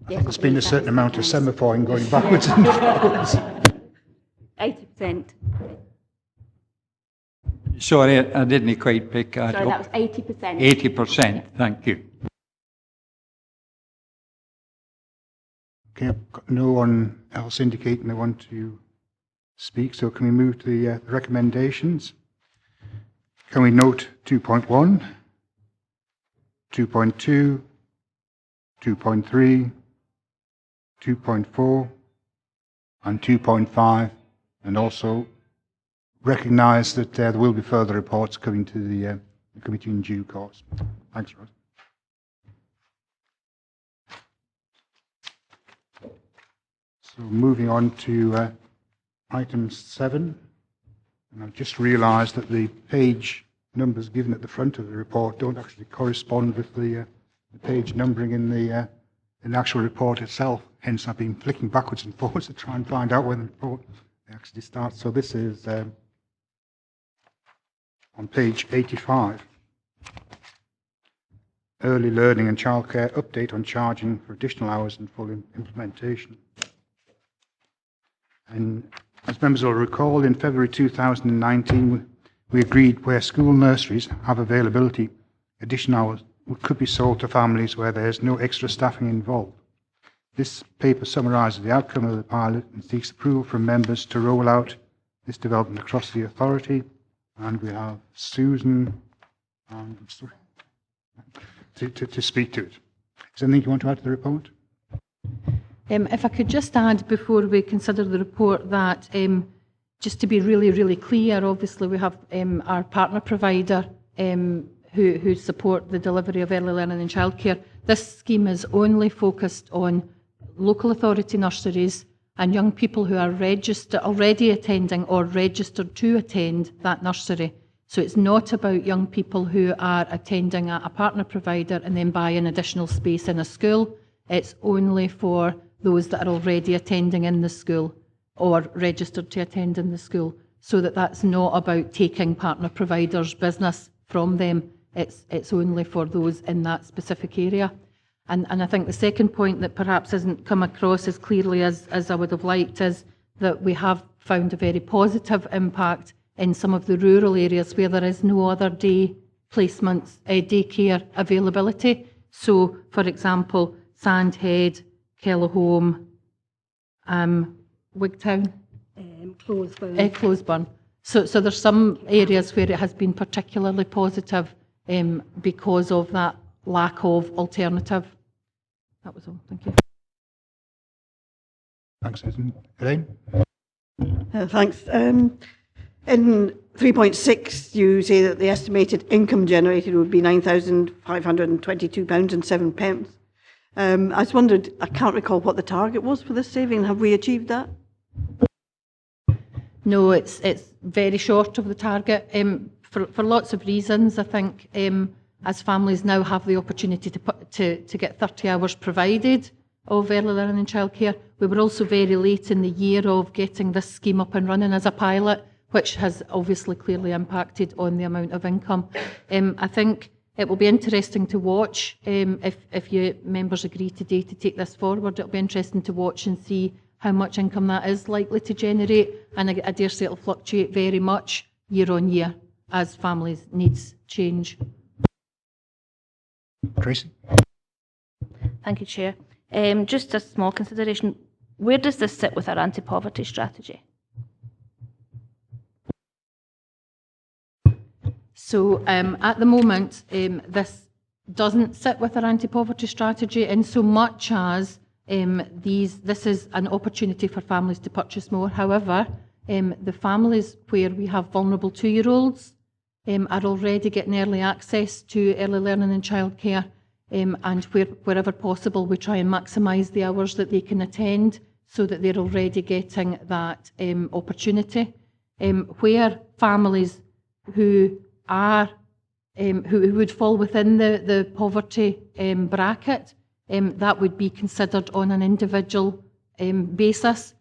Yes, there's been a certain amount of semaphoring going backwards and forwards. 80%. Sorry, I didn't quite pick that Sorry, up. that was 80%. 80%, thank you. Okay, I've got no one else indicating they want to speak, so can we move to the recommendations? Can we note 2.1, 2.2, 2.3, 2.4 and 2.5, and also recognise that there will be further reports coming to the committee in due course. Thanks, Rose. So moving on to item 7, and I've just realised that the page numbers given at the front of the report don't actually correspond with the page numbering in the actual report itself. Hence, I've been flicking backwards and forwards to try and find out when the report actually starts. So this is on page 85. Early Learning and Childcare Update on Charging for Additional Hours and Full Implementation. And as members will recall, in February 2019, we agreed where school nurseries have availability, additional hours could be sold to families where there is no extra staffing involved. This paper summarises the outcome of the pilot and seeks approval from members to roll out this development across the authority. And we have Susan to speak to it. Is there anything you want to add to the report? If I could just add before we consider the report that, just to be really, really clear, obviously we have our partner provider who support the delivery of early learning and childcare. This scheme is only focused on local authority nurseries and young people who are registered, already attending or registered to attend that nursery. So it's not about young people who are attending a partner provider and then buying additional space in a school. It's only for those that are already attending in the school or registered to attend in the school, so that's not about taking partner providers' business from them. It's only for those in that specific area. And I think the second point that perhaps hasn't come across as clearly as I would have liked is that we have found a very positive impact in some of the rural areas where there is no other day placements, daycare availability. So, for example, Sandhead, Kellerholm, Wigtown, Closeburn. So there's some areas where it has been particularly positive because of that lack of alternative. That was all. Thank you. Thanks, Susan. Elaine? Thanks. In 3.6, you say that the estimated income generated would be £9,522.07. I just wondered, I can't recall what the target was for this saving. Have we achieved that? No, it's very short of the target for lots of reasons. I think as families now have the opportunity to get 30 hours provided, of early learning and childcare. We were also very late in the year of getting this scheme up and running as a pilot, which has obviously clearly impacted on the amount of income. I think it will be interesting to watch if you members agree today to take this forward. It'll be interesting to watch and see how much income that is likely to generate, and I dare say it'll fluctuate very much year on year as families' needs change. Tracy? Thank you, Chair. Just a small consideration. Where does this sit with our anti-poverty strategy? So at the moment, this doesn't sit with our anti-poverty strategy in so much as this is an opportunity for families to purchase more. However, the families where we have vulnerable 2-year-olds are already getting early access to early learning and childcare, and wherever possible we try and maximise the hours that they can attend so that they're already getting that opportunity. Where families who would fall within the poverty bracket, that would be considered on an individual basis.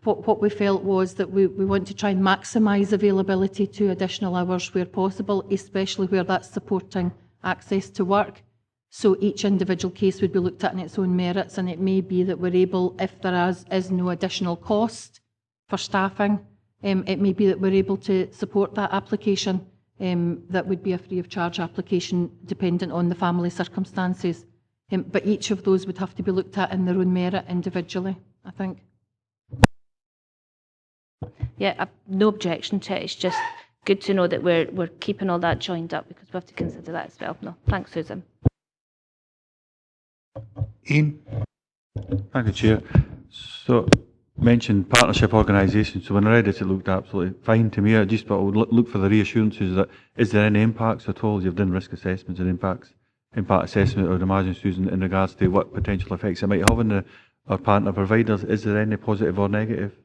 What we felt was that we want to try and maximise availability to additional hours where possible, especially where that's supporting access to work. So each individual case would be looked at in its own merits, and it may be that we're able, if there is no additional cost for staffing, it may be that we're able to support that application. That would be a free of charge application dependent on the family circumstances. But each of those would have to be looked at in their own merit individually, I think. Yeah, I've no objection to it. It's just good to know that we're keeping all that joined up, because we have to consider that as well. No, thanks, Susan. Ian? Thank you, Chair. So, mentioned partnership organisations. So when I read it, it looked absolutely fine to me. I just thought I would look for the reassurances that is there any impacts at all? You've done risk assessments and impact assessment, I would imagine, Susan, in regards to what potential effects it might have on our partner providers. Is there any positive or negative?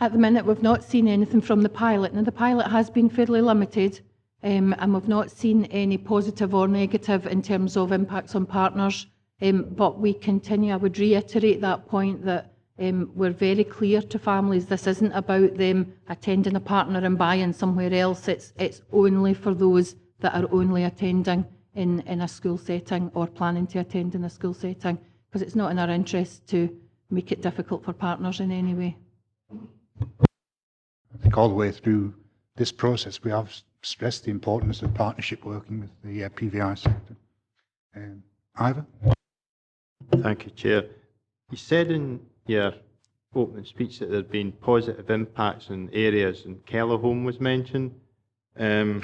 At the minute, we've not seen anything from the pilot. Now, the pilot has been fairly limited, and we've not seen any positive or negative in terms of impacts on partners. But we continue, I would reiterate that point, that we're very clear to families this isn't about them attending a partner and buying somewhere else. It's only for those that are only attending in a school setting or planning to attend in a school setting, because it's not in our interest to make it difficult for partners in any way. I think all the way through this process we have stressed the importance of partnership working with the PVI sector. Ivor? Thank you, Chair. You said in your opening speech that there had been positive impacts in areas, and Kellerholm was mentioned. From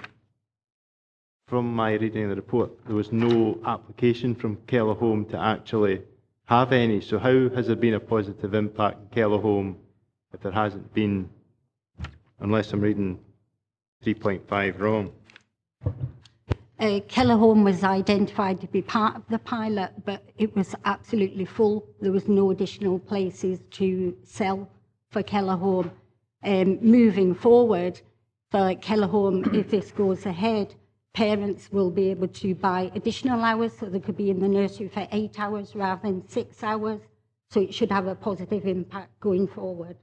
my reading of the report, there was no application from Kellerholm to actually have any. So how has there been a positive impact in Kellerholm if there hasn't been, unless I'm reading 3.5 wrong? Kellerholm was identified to be part of the pilot, but it was absolutely full. There was no additional places to sell for Kellerholm. Moving forward, for Kellerholm, if this goes ahead, parents will be able to buy additional hours, so they could be in the nursery for 8 hours rather than 6 hours. So it should have a positive impact going forward.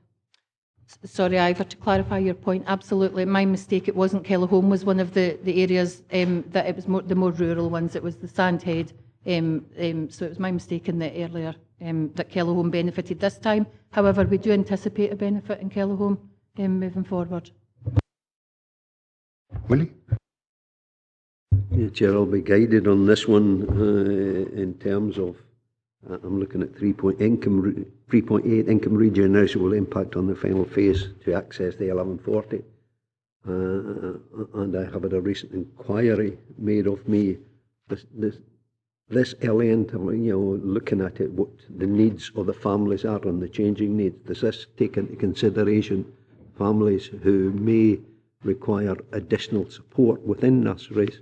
Sorry, Ivor, to clarify your point, absolutely. My mistake, it wasn't Kellerholm was one of the areas that it was the more rural ones. It was the Sandhead. So it was my mistake in the earlier that Kellerholm benefited this time. However, we do anticipate a benefit in Kellerholm moving forward. Willie? Yeah, Chair, I'll be guided on this one in terms of I'm looking at 3.8 income regeneration will impact on the final phase to access the 1140. And I have had a recent inquiry made of me. This element, looking at it, what the needs of the families are and the changing needs. Does this take into consideration families who may require additional support within nurseries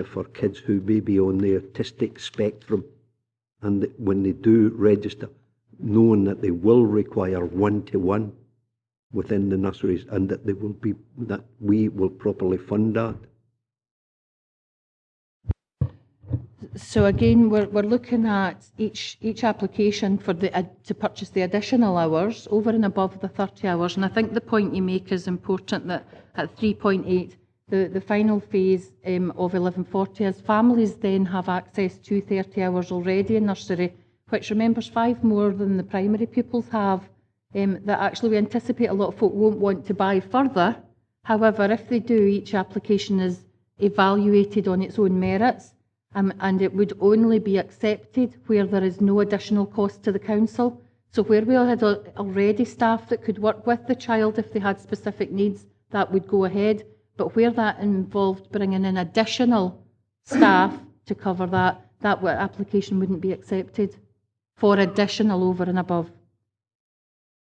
for kids who may be on the autistic spectrum? And when they do register, knowing that they will require one-to-one within the nurseries, and that we will properly fund that. So again, we're looking at each application for to purchase the additional hours over and above the 30 hours. And I think the point you make is important, that at 3.8, the final phase of 1140, as families then have access to 30 hours already in nursery, which remembers 5 more than the primary pupils have, that actually we anticipate a lot of folk won't want to buy further. However, if they do, each application is evaluated on its own merits, and it would only be accepted where there is no additional cost to the council. So where we had already staff that could work with the child if they had specific needs, that would go ahead. But where that involved bringing in additional staff to cover that application wouldn't be accepted for additional over and above,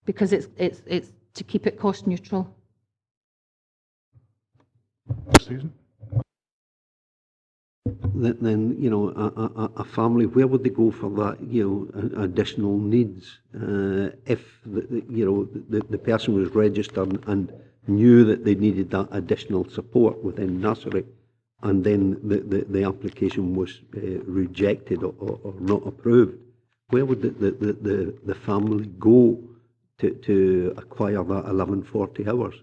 because it's to keep it cost neutral. Susan? Then, you know, a family, where would they go for that, you know, additional needs? If, you know, the person was registered and knew that they needed that additional support within nursery, and then the application was rejected or not approved, where would the family go to acquire that 1140 hours?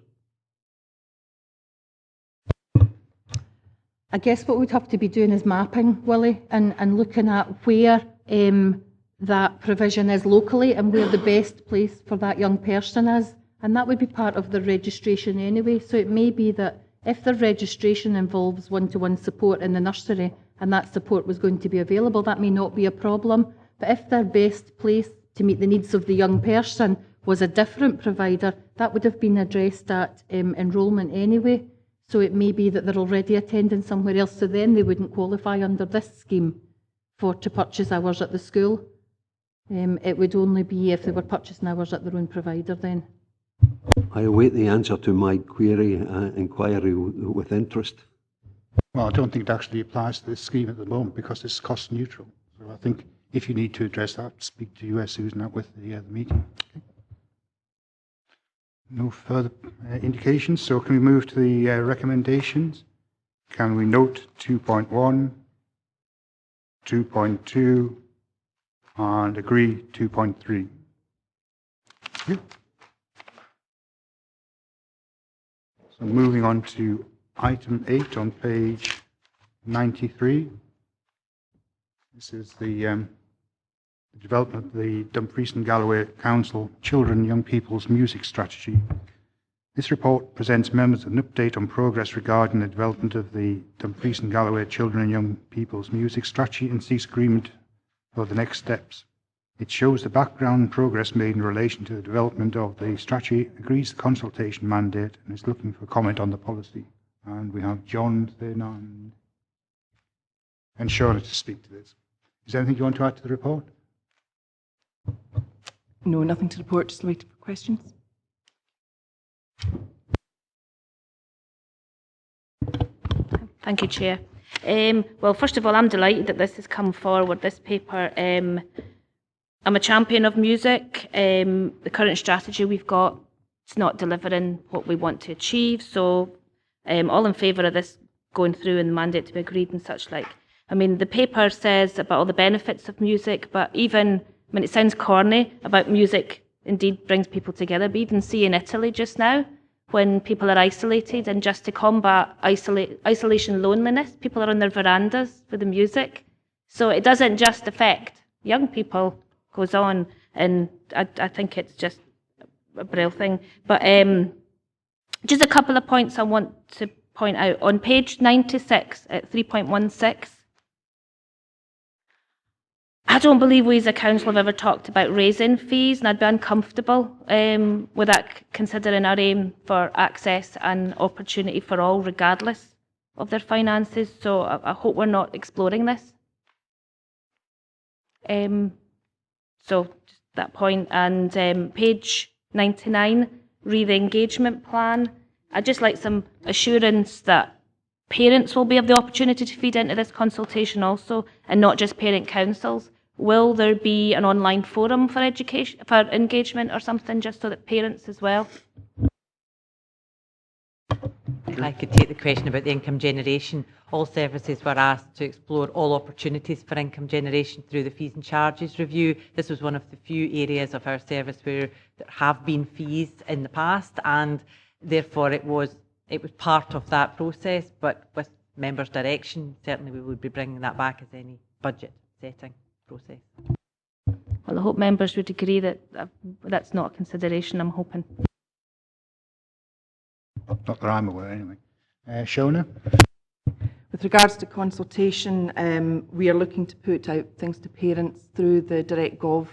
I guess what we'd have to be doing is mapping, Willie, and looking at where that provision is locally and where the best place for that young person is. And that would be part of the registration anyway. So it may be that if the registration involves one-to-one support in the nursery and that support was going to be available, that may not be a problem. But if their best place to meet the needs of the young person was a different provider, that would have been addressed at enrolment anyway. So it may be that they're already attending somewhere else, so then they wouldn't qualify under this scheme to purchase hours at the school. It would only be if they were purchasing hours at their own provider then. I await the answer to my inquiry with interest. Well, I don't think it actually applies to this scheme at the moment because it's cost neutral. So I think if you need to address that, speak to you, Susan, with the meeting. Okay. No further indications, so can we move to the recommendations? Can we note 2.1, 2.2, and agree 2.3? Okay. So moving on to item 8 on page 93. This is the development of the Dumfries and Galloway Council Children and Young People's Music Strategy. This report presents members an update on progress regarding the development of the Dumfries and Galloway Children and Young People's Music Strategy and seeks agreement for the next steps. It shows the background and progress made in relation to the development of the strategy, agrees the consultation mandate, and is looking for comment on the policy. And we have John Thin and Charlotte to speak to this. Is there anything you want to add to the report? No, nothing to report, just waiting for questions. Thank you, Chair. Well, first of all, I'm delighted that this has come forward, this paper. I'm a champion of music. The current strategy we've got is not delivering what we want to achieve, so all in favour of this going through and the mandate to be agreed and such like. I mean, the paper says about all the benefits of music, but even, I mean, it sounds corny about music indeed brings people together, but even see in Italy just now, when people are isolated, and just to combat isolation loneliness, people are on their verandas with the music. So it doesn't just affect young people, goes on, and I think it's just a brilliant thing. But just a couple of points I want to point out. On page 96 at 3.16, I don't believe we as a council have ever talked about raising fees, and I'd be uncomfortable with that, considering our aim for access and opportunity for all, regardless of their finances. So I hope we're not exploring this. So just that point. And page 99, re-engagement plan. I'd just like some assurance that parents will have the opportunity to feed into this consultation also, and not just parent councils. Will there be an online forum for education, for engagement or something, just so that parents as well? If I could take the question about the income generation, all services were asked to explore all opportunities for income generation through the fees and charges review. This was one of the few areas of our service where there have been fees in the past, and therefore it was part of that process, but with members' direction, certainly we would be bringing that back as any budget setting process. Well, I hope members would agree that that's not a consideration, I'm hoping. Not that I'm aware, anyway. Shona? With regards to consultation, we are looking to put out things to parents through the DirectGov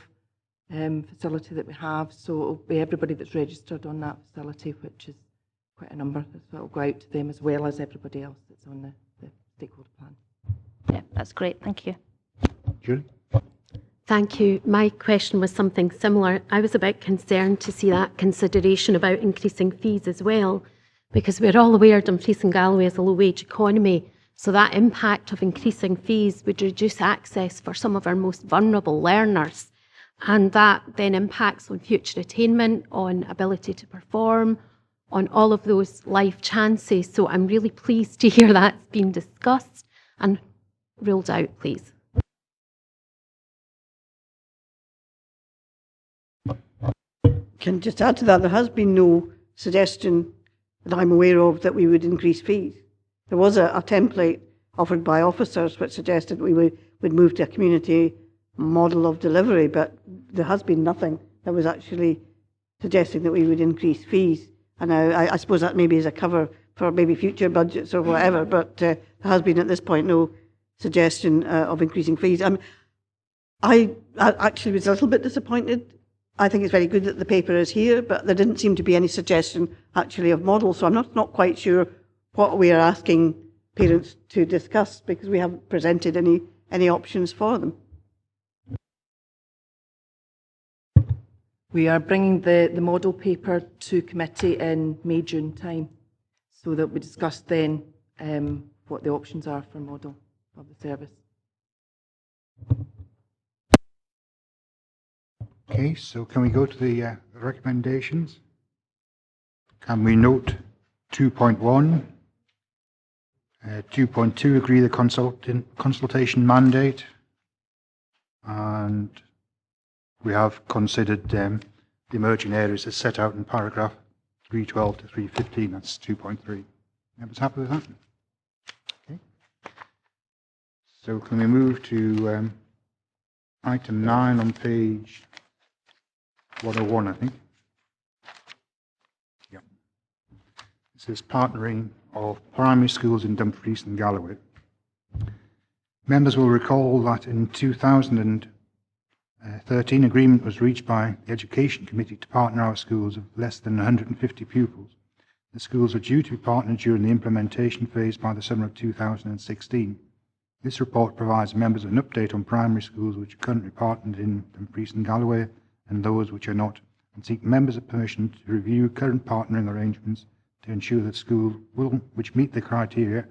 facility that we have. So it'll be everybody that's registered on that facility, which is quite a number. So it'll go out to them as well as everybody else that's on the stakeholder plan. Yeah, that's great. Thank you. Julie? Thank you. My question was something similar. I was a bit concerned to see that consideration about increasing fees as well, because we're all aware Dumfries and Galloway is a low-wage economy, so that impact of increasing fees would reduce access for some of our most vulnerable learners, and that then impacts on future attainment, on ability to perform, on all of those life chances. So I'm really pleased to hear that's been discussed and ruled out, please. Can just add to that, there has been no suggestion that I'm aware of that we would increase fees. There was a template offered by officers which suggested we would move to a community model of delivery, but there has been nothing that was actually suggesting that we would increase fees. And I suppose that maybe is a cover for maybe future budgets or whatever, but there has been at this point no suggestion of increasing fees. I actually was a little bit disappointed. I think it's very good that the paper is here, but there didn't seem to be any suggestion actually of models, so I'm not quite sure what we are asking parents to discuss, because we haven't presented any options for them. We are bringing the model paper to committee in May, June time, so that we discuss then what the options are for model of the service. Okay, so can we go to the recommendations? Can we note 2.1? 2.2, agree the consultation mandate. And we have considered the emerging areas as set out in paragraph 312 to 315, that's 2.3. Members happy with that? Okay. So can we move to item 9 on page 101, I think. Yep. This is partnering of primary schools in Dumfries and Galloway. Members will recall that in 2013, agreement was reached by the Education Committee to partner our schools of less than 150 pupils. The schools are due to be partnered during the implementation phase by the summer of 2016. This report provides members an update on primary schools which are currently partnered in Dumfries and Galloway and those which are not, and seek members' permission to review current partnering arrangements to ensure that schools which meet the criteria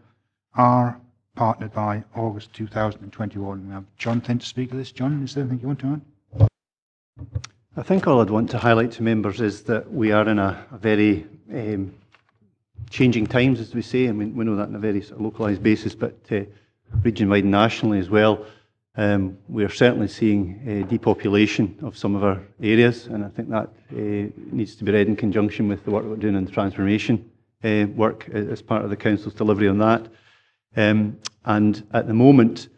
are partnered by August 2021. We have John Thin to speak to this. John, is there anything you want to add? I think all I'd want to highlight to members is that we are in a very changing times, as we say. I mean, we know that on a very sort of localised basis, but region-wide and nationally as well. We are certainly seeing depopulation of some of our areas, and I think that needs to be read in conjunction with the work we're doing in the transformation work as part of the Council's delivery on that. And at the moment,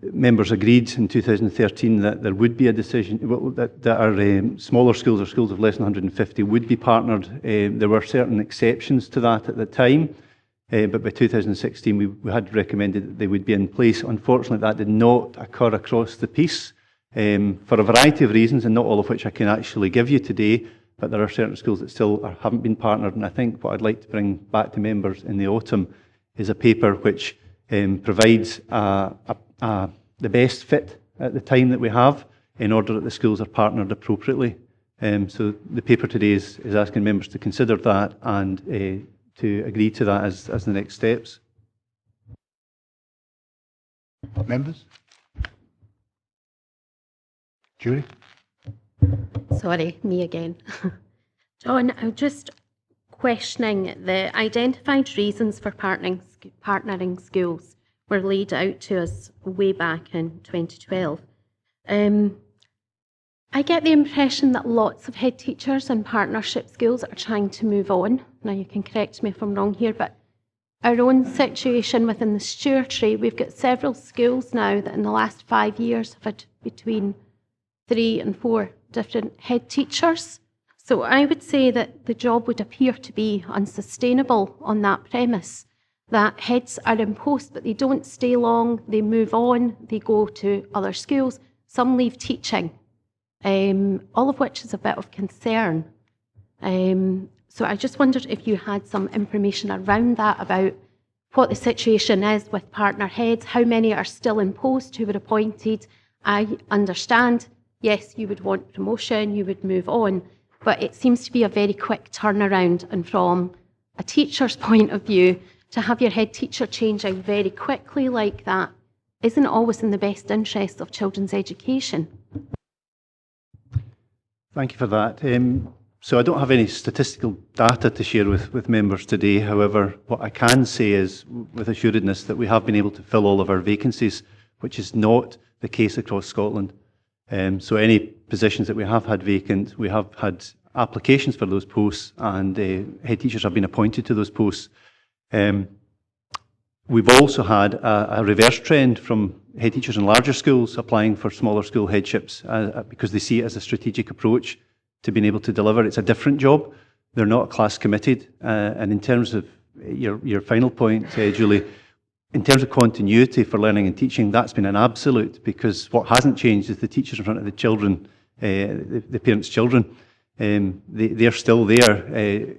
members agreed in 2013 that there would be a decision, that our smaller schools or schools of less than 150 would be partnered. There were certain exceptions to that at the time. But by 2016, we had recommended that they would be in place. Unfortunately, that did not occur across the piece for a variety of reasons, and not all of which I can actually give you today. But there are certain schools that still haven't been partnered, and I think what I'd like to bring back to members in the autumn is a paper which provides the best fit at the time that we have in order that the schools are partnered appropriately. So the paper today is asking members to consider that and to agree to that as the next steps. Members? Julie? Sorry, me again. John, I'm just questioning the identified reasons for partnering schools were laid out to us way back in 2012. I get the impression that lots of head teachers and partnership schools are trying to move on. Now, you can correct me if I'm wrong here, but our own situation within the stewardship, we've got several schools now that in the last 5 years have had between 3 and 4 different head teachers. So I would say that the job would appear to be unsustainable on that premise, that heads are in post, but they don't stay long, they move on, they go to other schools, some leave teaching. All of which is a bit of concern. So I just wondered if you had some information around that about what the situation is with partner heads, how many are still in post who were appointed. I understand, yes, you would want promotion, you would move on, but it seems to be a very quick turnaround, and from a teacher's point of view, to have your head teacher changing very quickly like that isn't always in the best interest of children's education. Thank you for that. So I don't have any statistical data to share with members today. However, what I can say is with assuredness that we have been able to fill all of our vacancies, which is not the case across Scotland. So any positions that we have had vacant, we have had applications for those posts, and head teachers have been appointed to those posts. We've also had a reverse trend from head teachers in larger schools applying for smaller school headships because they see it as a strategic approach to being able to deliver. It's a different job. They're not class committed. And in terms of your final point, Julie, in terms of continuity for learning and teaching, that's been an absolute, because what hasn't changed is the teachers in front of the children, the parents' children. They're still there,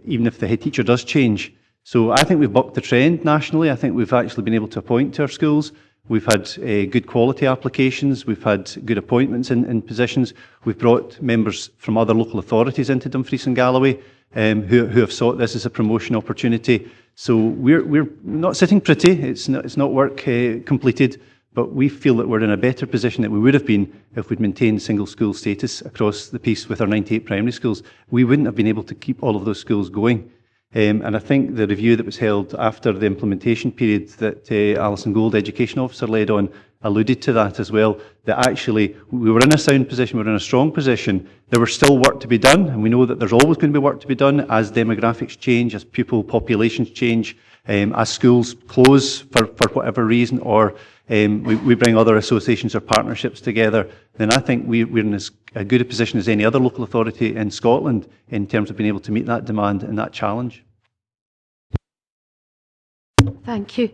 even if the head teacher does change. So I think we've bucked the trend nationally. I think we've actually been able to appoint to our schools. We've had good quality applications. We've had good appointments in positions. We've brought members from other local authorities into Dumfries and Galloway who have sought this as a promotion opportunity. So we're not sitting pretty. It's not work completed, but we feel that we're in a better position than we would have been if we'd maintained single school status across the piece with our 98 primary schools. We wouldn't have been able to keep all of those schools going. And I think the review that was held after the implementation period that Alison Gold, Education Officer, led on, alluded to that as well, that actually we were in a sound position, we were in a strong position. There was still work to be done, and we know that there's always going to be work to be done as demographics change, as pupil populations change, as schools close for whatever reason, or we bring other associations or partnerships together. Then I think we're in as good a position as any other local authority in Scotland in terms of being able to meet that demand and that challenge. Thank you.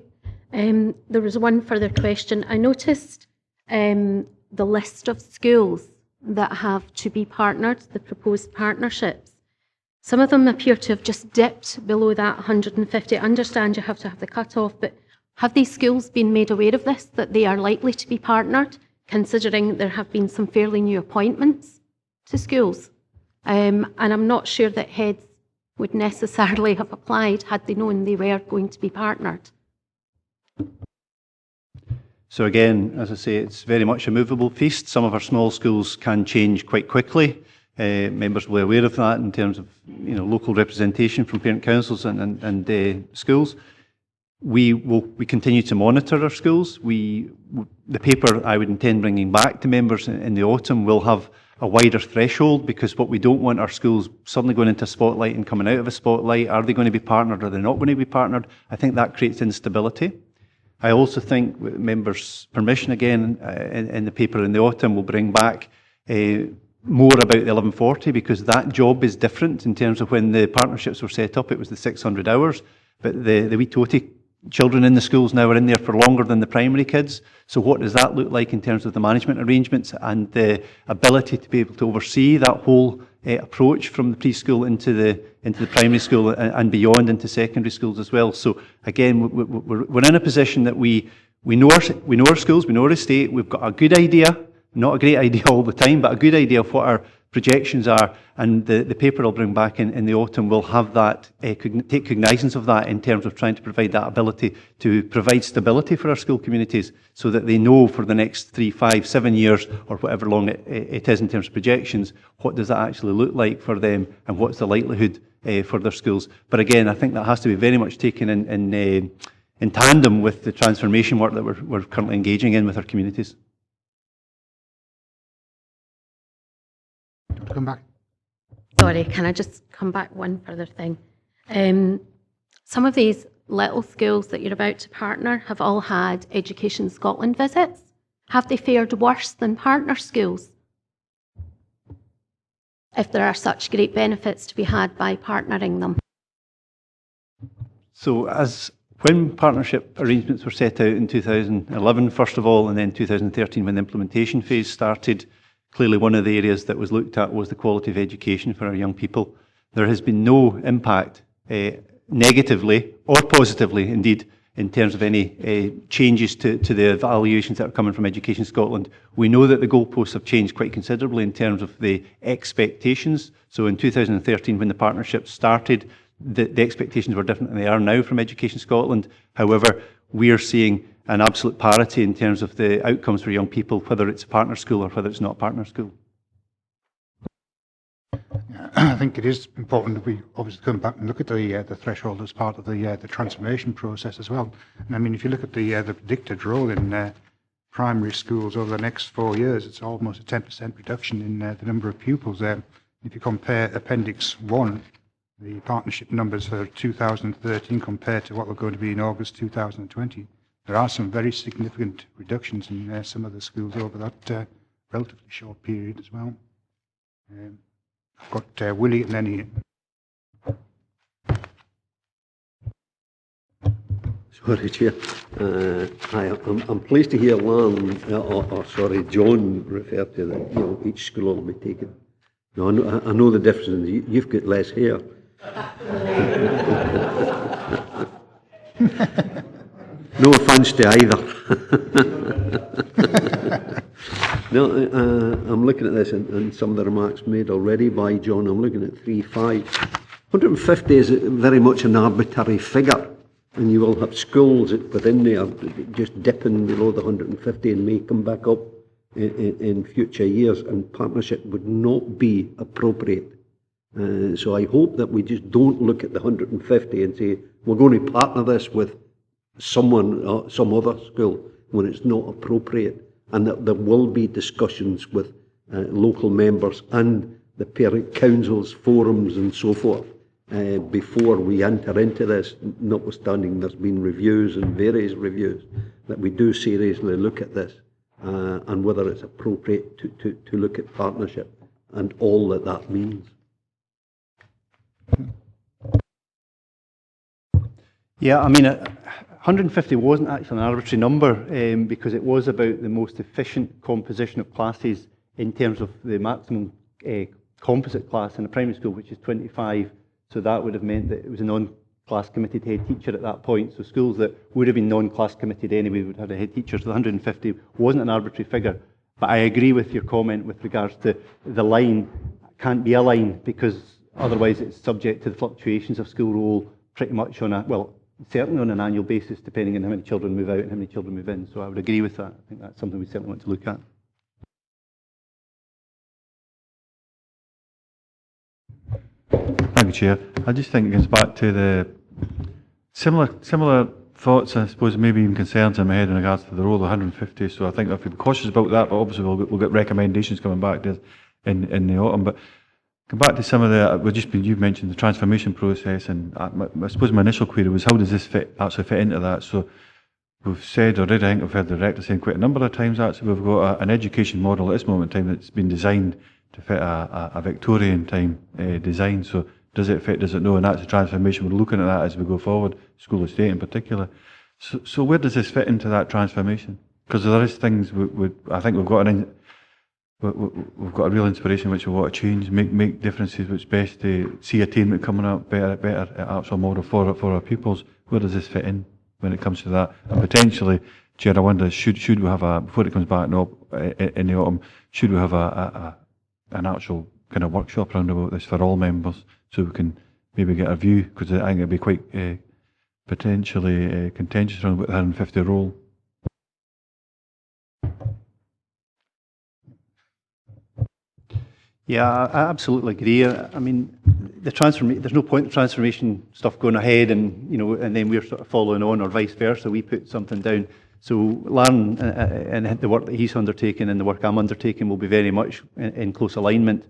There was one further question. I noticed the list of schools that have to be partnered, the proposed partnerships. Some of them appear to have just dipped below that 150. I understand you have to have the cut-off, but have these schools been made aware of this, that they are likely to be partnered, considering there have been some fairly new appointments to schools? And I'm not sure that heads would necessarily have applied had they known they were going to be partnered. So again, as I say, it's very much a movable feast. Some of our small schools can change quite quickly. Members will be aware of that in terms of local representation from parent councils and schools. We continue to monitor our schools. The paper I would intend bringing back to members in the autumn will have a wider threshold, because what we don't want are schools suddenly going into a spotlight and coming out of a spotlight. Are they going to be partnered? Are they not going to be partnered? I think that creates instability. I also think, with members' permission again, in the paper in the autumn, we'll bring back more about the 1140, because that job is different in terms of when the partnerships were set up. It was the 600 hours, but the wee toty children in the schools now are in there for longer than the primary kids. So what does that look like in terms of the management arrangements and the ability to be able to oversee that whole approach from the preschool into the primary school and beyond into secondary schools as well? So again, we're in a position that we know our schools, we know our estate, we've got a good idea, not a great idea all the time, but a good idea of what our projections are, and the paper I'll bring back in the autumn will have that, take cognizance of that in terms of trying to provide that ability to provide stability for our school communities so that they know for the next 3, 5, 7 years or whatever long it is in terms of projections, what does that actually look like for them and what's the likelihood for their schools. But again, I think that has to be very much taken in tandem with the transformation work that we're currently engaging in with our communities. Come back. Sorry, can I just come back one further thing? Some of these little schools that you're about to partner have all had Education Scotland visits. Have they fared worse than partner schools? If there are such great benefits to be had by partnering them. So when partnership arrangements were set out in 2011, first of all, and then 2013 when the implementation phase started, clearly one of the areas that was looked at was the quality of education for our young people. There has been no impact, negatively or positively indeed, in terms of any changes to the evaluations that are coming from Education Scotland. We know that the goalposts have changed quite considerably in terms of the expectations. So in 2013, when the partnership started, the expectations were different than they are now from Education Scotland. However, we are seeing an absolute parity in terms of the outcomes for young people, whether it's a partner school or whether it's not a partner school. I think it is important that we obviously come back and look at the threshold as part of the transformation process as well. And I mean, if you look at the predicted role in primary schools over the next 4 years, it's almost a 10% reduction in the number of pupils there. If you compare Appendix 1, the partnership numbers for 2013 compared to what we're going to be in August 2020, there are some very significant reductions in some of the schools over that relatively short period as well. I've got Willie and then Ian. Sorry, Chair. I'm pleased to hear John refer to that. Each school will be taken. No, I know the difference. You've got less hair. No offence to either. No, I'm looking at this and some of the remarks made already by John. I'm looking at 3.5. 150 is very much an arbitrary figure, and you will have schools within there just dipping below the 150 and may come back up in future years, and partnership would not be appropriate. So I hope that we just don't look at the 150 and say we're going to partner this with someone, some other school, when it's not appropriate, and that there will be discussions with local members and the parent councils, forums and so forth before we enter into this, notwithstanding there's been reviews and various reviews, that we do seriously look at this and whether it's appropriate to look at partnership and all that means. Yeah, I mean, 150 wasn't actually an arbitrary number because it was about the most efficient composition of classes in terms of the maximum composite class in a primary school, which is 25. So that would have meant that it was a non-class committed head teacher at that point. So schools that would have been non-class committed anyway would have a head teacher. So the 150 wasn't an arbitrary figure. But I agree with your comment with regards to the line can't be a line because otherwise it's subject to the fluctuations of school roll pretty much on certainly on an annual basis, depending on how many children move out and how many children move in. So I would agree with that. I think that's something we certainly want to look at. Thank you, Chair. I just think it goes back to the similar thoughts, I suppose, maybe even concerns in my head in regards to the role of 150. So I think we have to be cautious about that, but obviously we'll get recommendations coming back to in the autumn. But come back to some of the, you've mentioned the transformation process, and I suppose my initial query was how does this actually fit into that? So we've said already, I think we've heard the director saying quite a number of times actually, we've got an education model at this moment in time that's been designed to fit a Victorian time design. So does it fit, does it no? And that's the transformation. We're looking at that as we go forward, school estate in particular. So where does this fit into that transformation? Because there is things I think we've got a real inspiration which we want to change, make differences which best to see attainment coming up better actual model for our pupils. Where does this fit in when it comes to that? And potentially, Chair, I wonder, should we have before it comes back in the autumn, should we have an actual kind of workshop round about this for all members, so we can maybe get a view, because I think it'd be quite potentially contentious around about the 150 role. Yeah, I absolutely agree. I mean, there's no point in transformation stuff going ahead and, and then we're sort of following on, or vice versa. We put something down. So Larry and the work that he's undertaking and the work I'm undertaking will be very much in close alignment.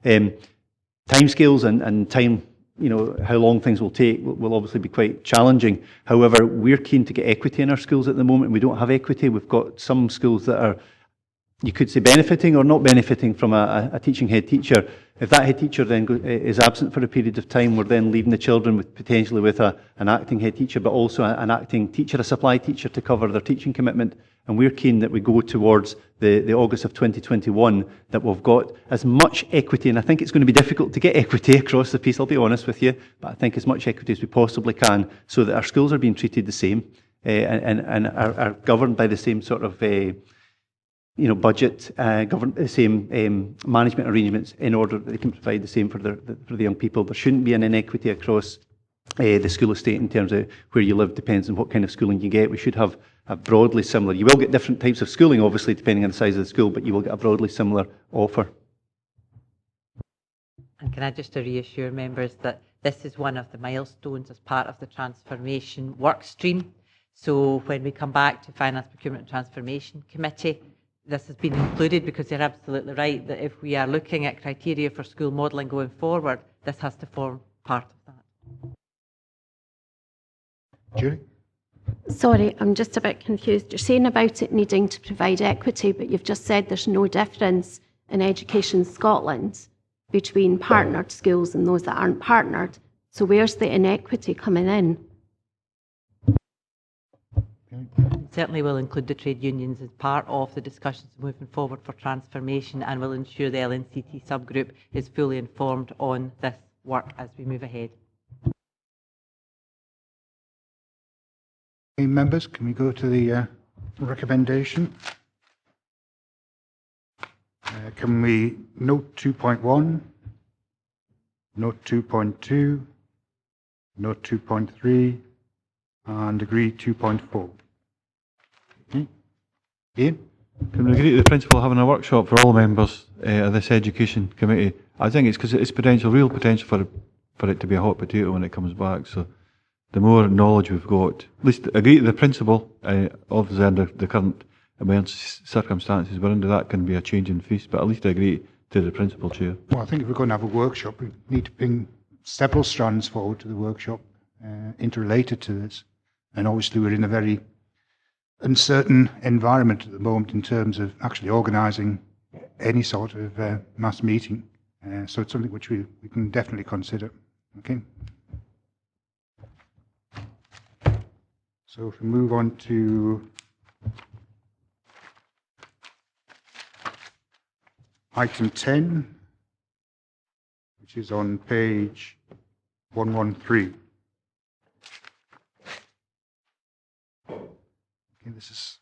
Timescales and time, how long things will take will obviously be quite challenging. However, we're keen to get equity in our schools at the moment. We don't have equity. We've got some schools that are, you could say, benefiting or not benefiting from a teaching head teacher. If that head teacher then is absent for a period of time, we're then leaving the children potentially with an acting head teacher, but also an acting teacher, a supply teacher to cover their teaching commitment. And we're keen that we go towards the August of 2021, that we've got as much equity, and I think it's going to be difficult to get equity across the piece, I'll be honest with you, but I think as much equity as we possibly can, so that our schools are being treated the same and are governed by the same sort of budget, the same management arrangements, in order that they can provide the same for the young people. There shouldn't be an inequity across the school estate in terms of where you live, depends on what kind of schooling you get. We should have a broadly similar. You will get different types of schooling, obviously, depending on the size of the school, but you will get a broadly similar offer. And can I just reassure members that this is one of the milestones as part of the transformation work stream. So when we come back to Finance, Procurement and Transformation Committee, this has been included, because you're absolutely right that if we are looking at criteria for school modelling going forward, this has to form part of that. Julie? Sorry, I'm just a bit confused. You're saying about it needing to provide equity, but you've just said there's no difference in Education Scotland between partnered schools and those that aren't partnered. So where's the inequity coming in? Certainly will include the trade unions as part of the discussions moving forward for transformation, and will ensure the LNCT subgroup is fully informed on this work as we move ahead. Okay, members, can we go to the recommendation? Can we note 2.1, note 2.2, note 2.3, and agree 2.4? Okay. Ian? Can we agree to the principle of having a workshop for all members of this education committee? I think it's because it's real potential for it to be a hot potato when it comes back. So the more knowledge we've got, at least agree to the principle, obviously under the current emergency circumstances we're under, that can be a change in feast, but at least agree to the principle, Chair. Well, I think if we're going to have a workshop, we need to bring several strands forward to the workshop, interrelated to this. And obviously we're in a very uncertain environment at the moment in terms of actually organising any sort of mass meeting. So it's something which we can definitely consider. Okay. So if we move on to item 10, which is on page 113. Okay, this is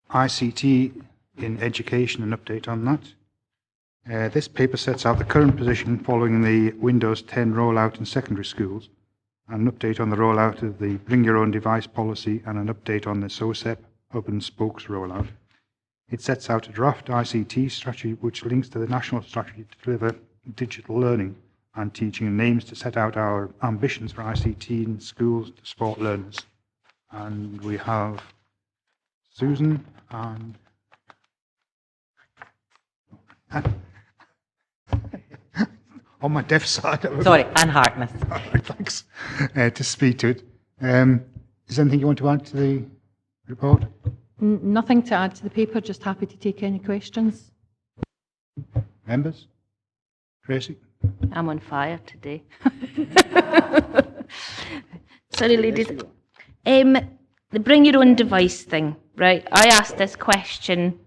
ICT in education, an update on that. This paper sets out the current position following the Windows 10 rollout in secondary schools, an update on the rollout of the Bring Your Own Device policy, and an update on the SOCEP Hub and Spokes rollout. It sets out a draft ICT strategy which links to the national strategy to deliver digital learning and teaching, and aims to set out our ambitions for ICT in schools to support learners. And we have Susan and on my deaf side. Sorry, Anne Harkness. Thanks. To speak to it. Is there anything you want to add to the report? Nothing to add to the paper, just happy to take any questions. Members? Tracy? I'm on fire today. Sorry, ladies. The bring your own device thing, right? I asked this question,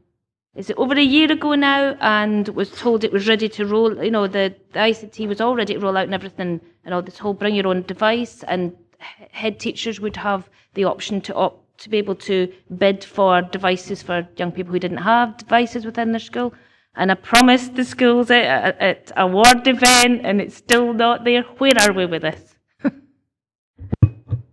is it over a year ago now, and was told it was ready to roll, the ICT was all ready to roll out and everything, and all this whole bring your own device, and head teachers would have the option to be able to bid for devices for young people who didn't have devices within their school. And I promised the schools it at a ward event, and it's still not there. Where are we with this?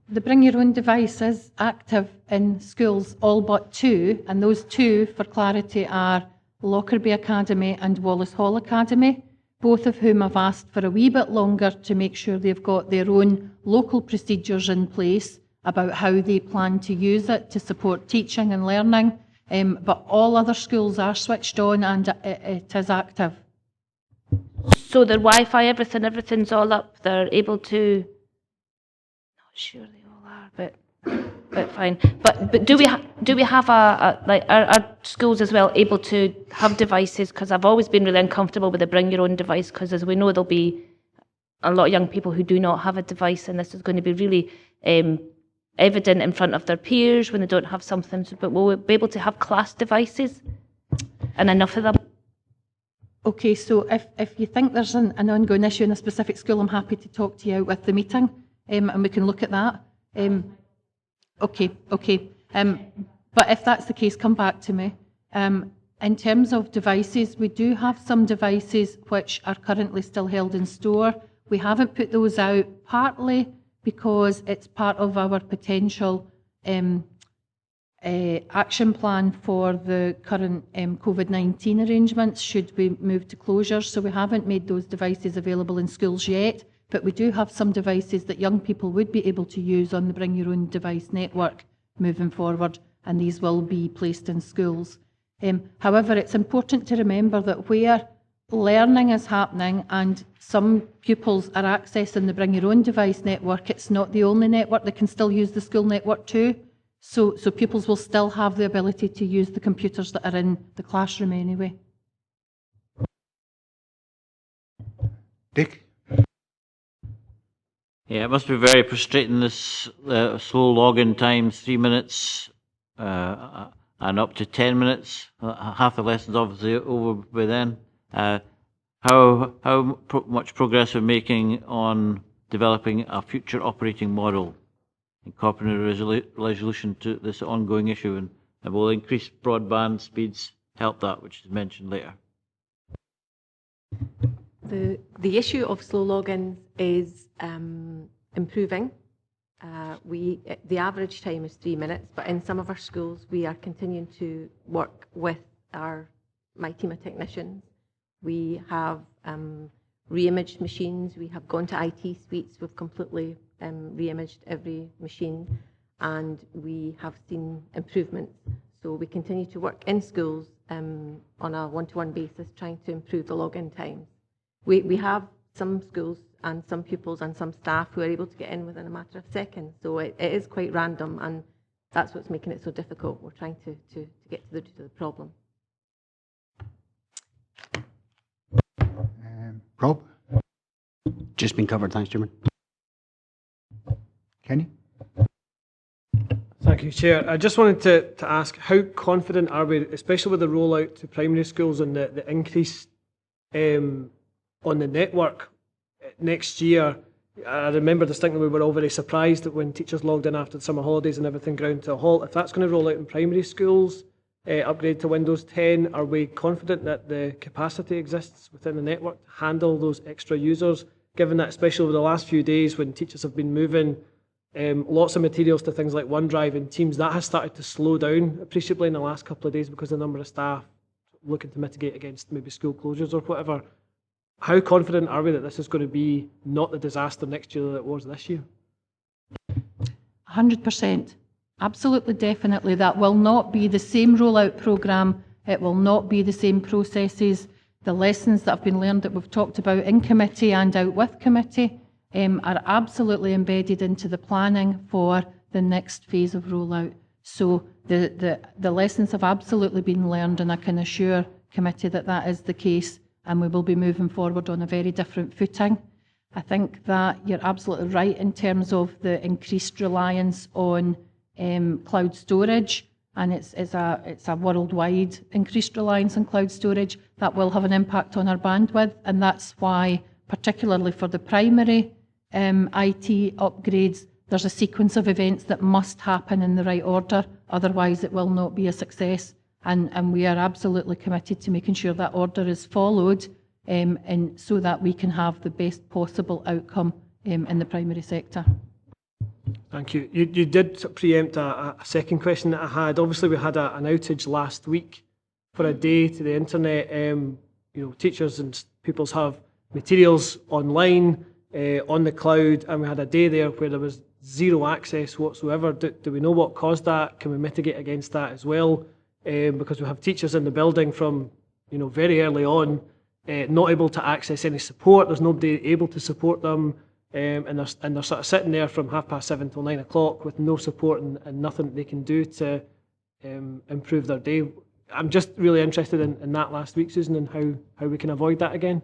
The Bring Your Own Device is active in schools, all but 2, and those 2, for clarity, are Lockerbie Academy and Wallace Hall Academy, both of whom have asked for a wee bit longer to make sure they've got their own local procedures in place about how they plan to use it to support teaching and learning. But all other schools are switched on and it is active. So their Wi-Fi, everything's all up. They're able to. Not sure they all are, but fine. But do we have are schools as well able to have devices? Because I've always been really uncomfortable with the bring your own device, because as we know there'll be a lot of young people who do not have a device, and this is going to be really evident in front of their peers when they don't have something. But will we be able to have class devices and enough of them? Okay, so if you think there's an ongoing issue in a specific school, I'm happy to talk to you out with the meeting, and we can look at that. Okay. But if that's the case, come back to me. In terms of devices, we do have some devices which are currently still held in store. We haven't put those out, partly because it's part of our potential action plan for the current COVID-19 arrangements should we move to closures. So we haven't made those devices available in schools yet, but we do have some devices that young people would be able to use on the Bring Your Own Device network moving forward, and these will be placed in schools. However, it's important to remember that where learning is happening and some pupils are accessing the Bring Your Own Device network, it's not the only network. They can still use the school network too. So pupils will still have the ability to use the computers that are in the classroom anyway. Dick? Yeah, it must be very frustrating, this slow login times, 3 minutes and up to 10 minutes. Half the lesson's obviously over by then. How much progress we're making on developing a future operating model, incorporating a resolution to this ongoing issue, and will increased broadband speeds help that, which is mentioned later? The issue of slow logins is improving. The average time is 3 minutes, but in some of our schools we are continuing to work with my team of technicians. We have re-imaged machines. We have gone to IT suites. We've completely re-imaged every machine, and we have seen improvements. So we continue to work in schools on a one-to-one basis, trying to improve the login times. We have some schools and some pupils and some staff who are able to get in within a matter of seconds. So it is quite random, and that's what's making it so difficult. We're trying to get to the problem. Rob? Just been covered, thanks, Chairman. Kenny? Thank you, Chair. I just wanted to ask, how confident are we, especially with the rollout to primary schools and the increase on the network next year? I remember distinctly we were all very surprised that when teachers logged in after the summer holidays and everything ground to a halt. If that's going to roll out in primary schools, upgrade to Windows 10, are we confident that the capacity exists within the network to handle those extra users, given that especially over the last few days when teachers have been moving lots of materials to things like OneDrive and Teams, that has started to slow down appreciably in the last couple of days because of the number of staff looking to mitigate against maybe school closures or whatever. How confident are we that this is going to be not the disaster next year that it was this year? 100%. Absolutely, definitely. That will not be the same rollout programme. It will not be the same processes. The lessons that have been learned that we've talked about in committee and out with committee are absolutely embedded into the planning for the next phase of rollout. So the lessons have absolutely been learned, and I can assure committee that that is the case, and we will be moving forward on a very different footing. I think that you're absolutely right in terms of the increased reliance on cloud storage, and it's a worldwide increased reliance on cloud storage that will have an impact on our bandwidth, and that's why, particularly for the primary IT upgrades, there's a sequence of events that must happen in the right order, otherwise it will not be a success. and we are absolutely committed to making sure that order is followed, and so that we can have the best possible outcome in the primary sector. Thank you. You did preempt a second question that I had. Obviously, we had an outage last week for a day to the internet. Teachers and pupils have materials online, on the cloud, and we had a day there where there was zero access whatsoever. Do we know what caused that? Can we mitigate against that as well? Because we have teachers in the building from very early on, not able to access any support. There's nobody able to support them. And they're sort of sitting there from 7:30 till 9 o'clock with no support and nothing that they can do to improve their day. I'm just really interested in that last week, Susan, and how we can avoid that again.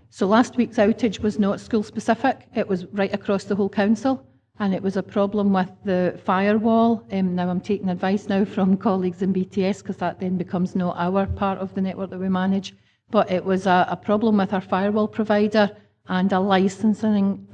So last week's outage was not school specific, it was right across the whole council, and it was a problem with the firewall. Now I'm taking advice now from colleagues in BTS, because that then becomes not our part of the network that we manage, but it was a problem with our firewall provider and a licensing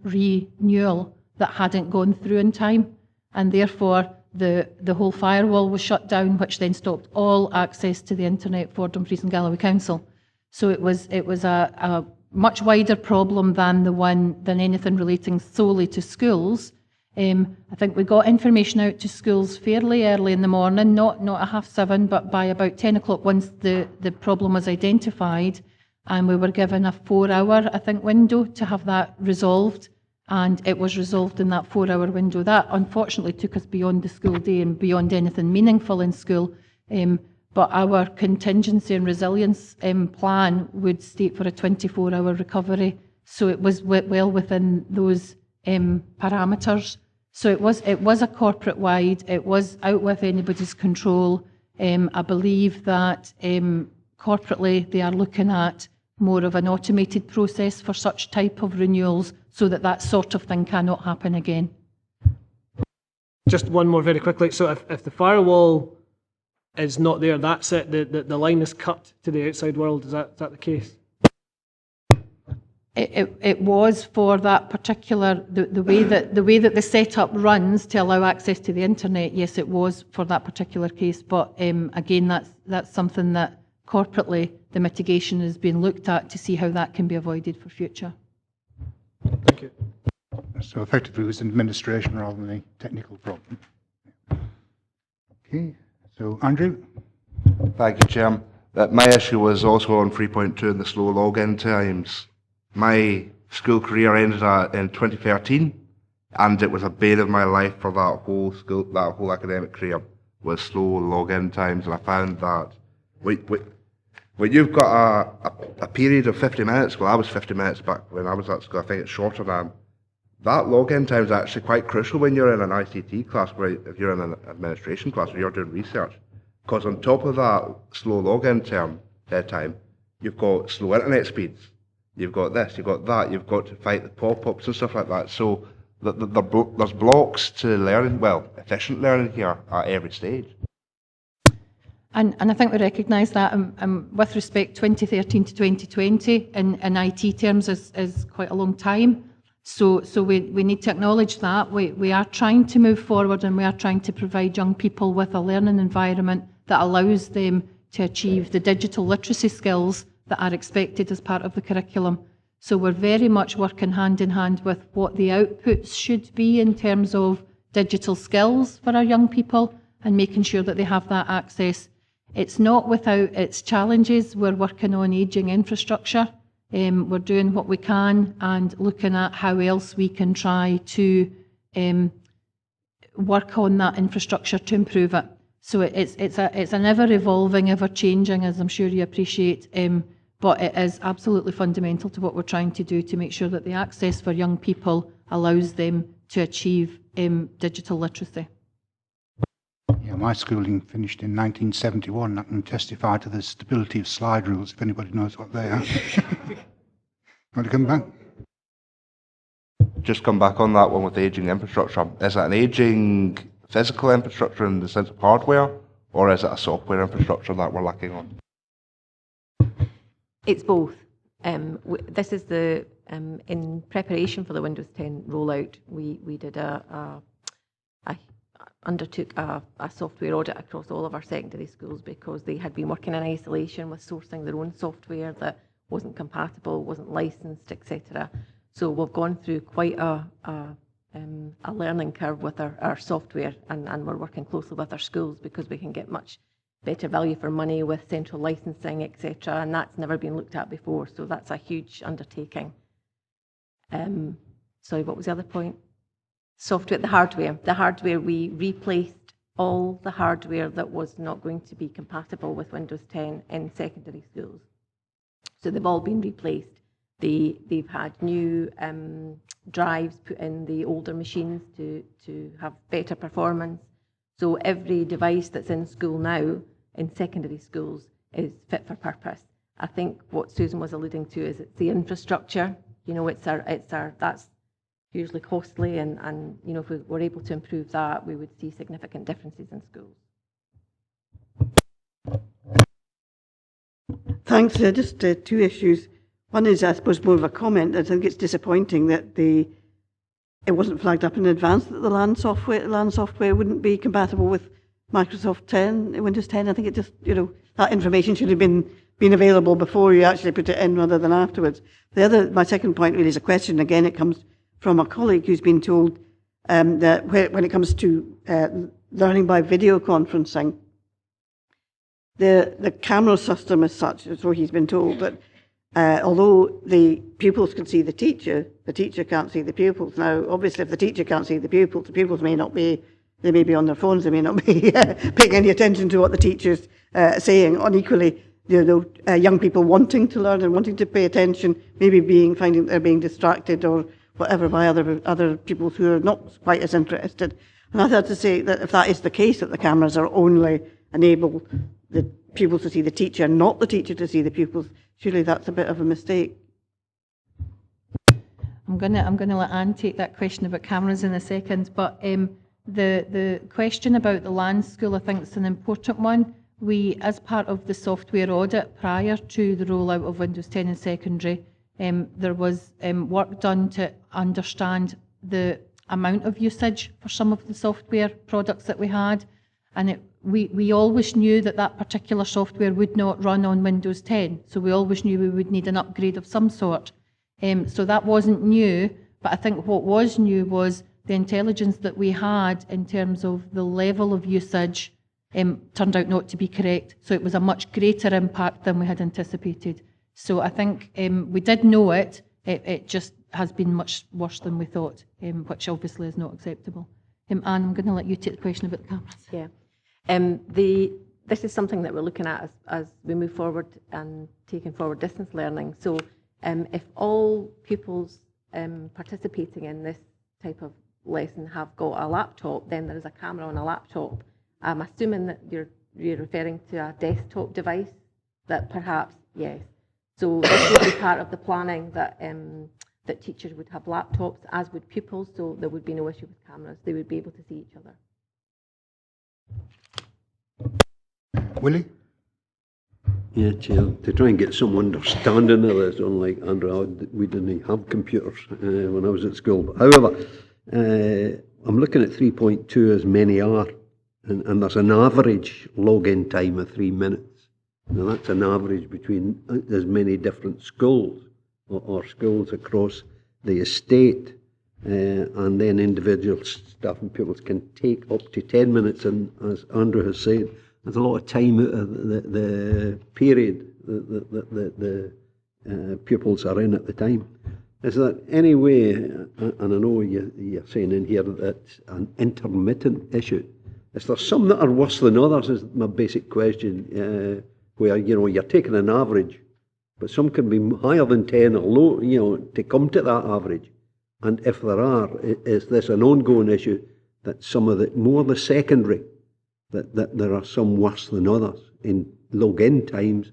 renewal that hadn't gone through in time, and therefore the whole firewall was shut down, which then stopped all access to the internet for Dumfries and Galloway Council. So it was a much wider problem than anything relating solely to schools. I think we got information out to schools fairly early in the morning, not at 7:30, but by about 10 o'clock once the problem was identified, and we were given a 4-hour, window to have that resolved, and it was resolved in that 4-hour window. That unfortunately took us beyond the school day and beyond anything meaningful in school, but our contingency and resilience plan would state for a 24-hour recovery, so it was well within those parameters. So it was a corporate-wide, it was out with anybody's control. I believe that corporately they are looking at more of an automated process for such type of renewals, so that sort of thing cannot happen again. Just one more very quickly. So if the firewall is not there, that's it, the line is cut to the outside world, is that the case? It was for that particular, the way that the setup runs to allow access to the internet, yes, it was for that particular case, but again, that's something that corporately the mitigation is being looked at to see how that can be avoided for future. Thank you. So effectively it was administration rather than a technical problem. Okay, so Andrew? Thank you, Chairman. My issue was also on 3.2 and the slow login times. My school career ended in 2013, and it was a bane of my life for that whole academic career was slow login times, and I found that when you've got a period of 50 minutes, well, I was 50 minutes back when I was at school, I think it's shorter now. That login time is actually quite crucial when you're in an ICT class, where if you're in an administration class where you're doing research. Because on top of that slow login time, you've got slow internet speeds, you've got this, you've got that, you've got to fight the pop-ups and stuff like that. So there's blocks to learning, efficient learning here at every stage. And I think we recognise that with respect 2013 to 2020 in IT terms is quite a long time. So we need to acknowledge that. We are trying to move forward, and we are trying to provide young people with a learning environment that allows them to achieve the digital literacy skills that are expected as part of the curriculum. So we're very much working hand in hand with what the outputs should be in terms of digital skills for our young people and making sure that they have that access. It's not without its challenges. We're working on ageing infrastructure. We're doing what we can and looking at how else we can try to work on that infrastructure to improve it. So it's an ever-evolving, ever-changing, as I'm sure you appreciate, but it is absolutely fundamental to what we're trying to do to make sure that the access for young people allows them to achieve digital literacy. Yeah, my schooling finished in 1971. I can testify to the stability of slide rules if anybody knows what they are. Want to come back? Just come back on that one with ageing infrastructure. Is it an ageing physical infrastructure in the sense of hardware, or is it a software infrastructure that we're lacking on? It's both. This is in preparation for the Windows 10 rollout. We did a undertook a software audit across all of our secondary schools because they had been working in isolation with sourcing their own software that wasn't compatible, wasn't licensed, etc. So we've gone through quite a learning curve with our software, and we're working closely with our schools because we can get much better value for money with central licensing, etc. And that's never been looked at before, so that's a huge undertaking. Sorry, what was the other point? Software, the hardware, we replaced all the hardware that was not going to be compatible with Windows 10 in secondary schools. So they've all been replaced. They've had new drives put in the older machines to have better performance. So every device that's in school now, in secondary schools, is fit for purpose. I think what Susan was alluding to is it's the infrastructure. You know, that's hugely costly, and you know, if we were able to improve that, we would see significant differences in schools. Thanks. Just two issues. One is, I suppose, more of a comment. I think it's disappointing that it wasn't flagged up in advance that the LAN software wouldn't be compatible with Microsoft 10, Windows 10. I think it just, you know, that information should have been available before you actually put it in rather than afterwards. My second point really is a question. Again, it comes from a colleague who's been told that when it comes to learning by video conferencing, the camera system is such, so he's been told, that although the pupils can see the teacher can't see the pupils. Now, obviously, if the teacher can't see the pupils may not be, they may be on their phones, they may not be paying any attention to what the teacher's saying. And equally, you know, young people wanting to learn and wanting to pay attention, maybe finding they're being distracted or whatever by other pupils who are not quite as interested. And I'd have to say that if that is the case, that the cameras are only enable the pupils to see the teacher, not the teacher to see the pupils, surely that's a bit of a mistake. I'm gonna let Anne take that question about cameras in a second, but the question about the LAN school, I think, is an important one. We, as part of the software audit prior to the rollout of Windows 10 in secondary, there was work done to understand the amount of usage for some of the software products that we had, and we always knew that particular software would not run on Windows 10, so we always knew we would need an upgrade of some sort. So that wasn't new, but I think what was new was the intelligence that we had in terms of the level of usage turned out not to be correct, so it was a much greater impact than we had anticipated. So I think we did know it just has been much worse than we thought, which obviously is not acceptable. Anne, I'm going to let you take the question about the cameras. Yeah. This is something that we're looking at as we move forward and taking forward distance learning. So if all pupils participating in this type of lesson have got a laptop, then there is a camera on a laptop. I'm assuming that you're referring to a desktop device, that perhaps, yes. So this would be part of the planning that that teachers would have laptops, as would pupils, so there would be no issue with cameras. They would be able to see each other. Willie? Yeah, Chair, to try and get some understanding of this, unlike Andrew, we didn't have computers when I was at school. But however, I'm looking at 3.2 as many are, and there's an average login time of 3 minutes. Now that's an average between as many different schools or schools across the estate, and then individual staff and pupils can take up to 10 minutes, and as Andrew has said, there's a lot of time out of the period that the pupils are in at the time. Is that any way, and I know you're saying in here that it's an intermittent issue, is there some that are worse than others, is my basic question, where, you know, you're taking an average, but some can be higher than 10 or low, you know, to come to that average. And if there are, is this an ongoing issue that some of the secondary, that there are some worse than others in login times?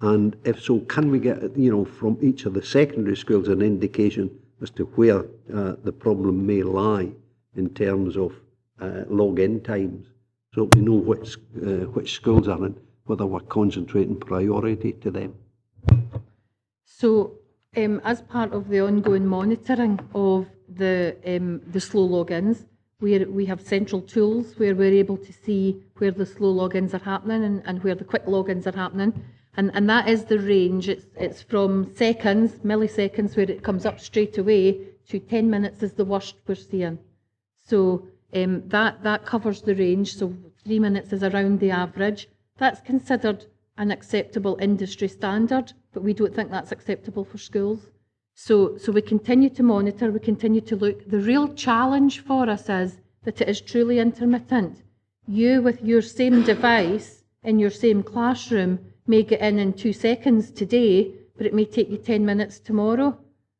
And if so, can we get, you know, from each of the secondary schools an indication as to where the problem may lie in terms of login times, so we know which schools are in, whether we're concentrating priority to them? So, as part of the ongoing monitoring of the slow logins, We have central tools where we're able to see where the slow logins are happening and where the quick logins are happening. And that is the range. It's from seconds, milliseconds, where it comes up straight away, to 10 minutes is the worst we're seeing. So that covers the range. So 3 minutes is around the average. That's considered an acceptable industry standard, but we don't think that's acceptable for schools. So we continue to monitor, we continue to look. The real challenge for us is that it is truly intermittent. You, with your same device in your same classroom, may get in 2 seconds today, but it may take you 10 minutes tomorrow.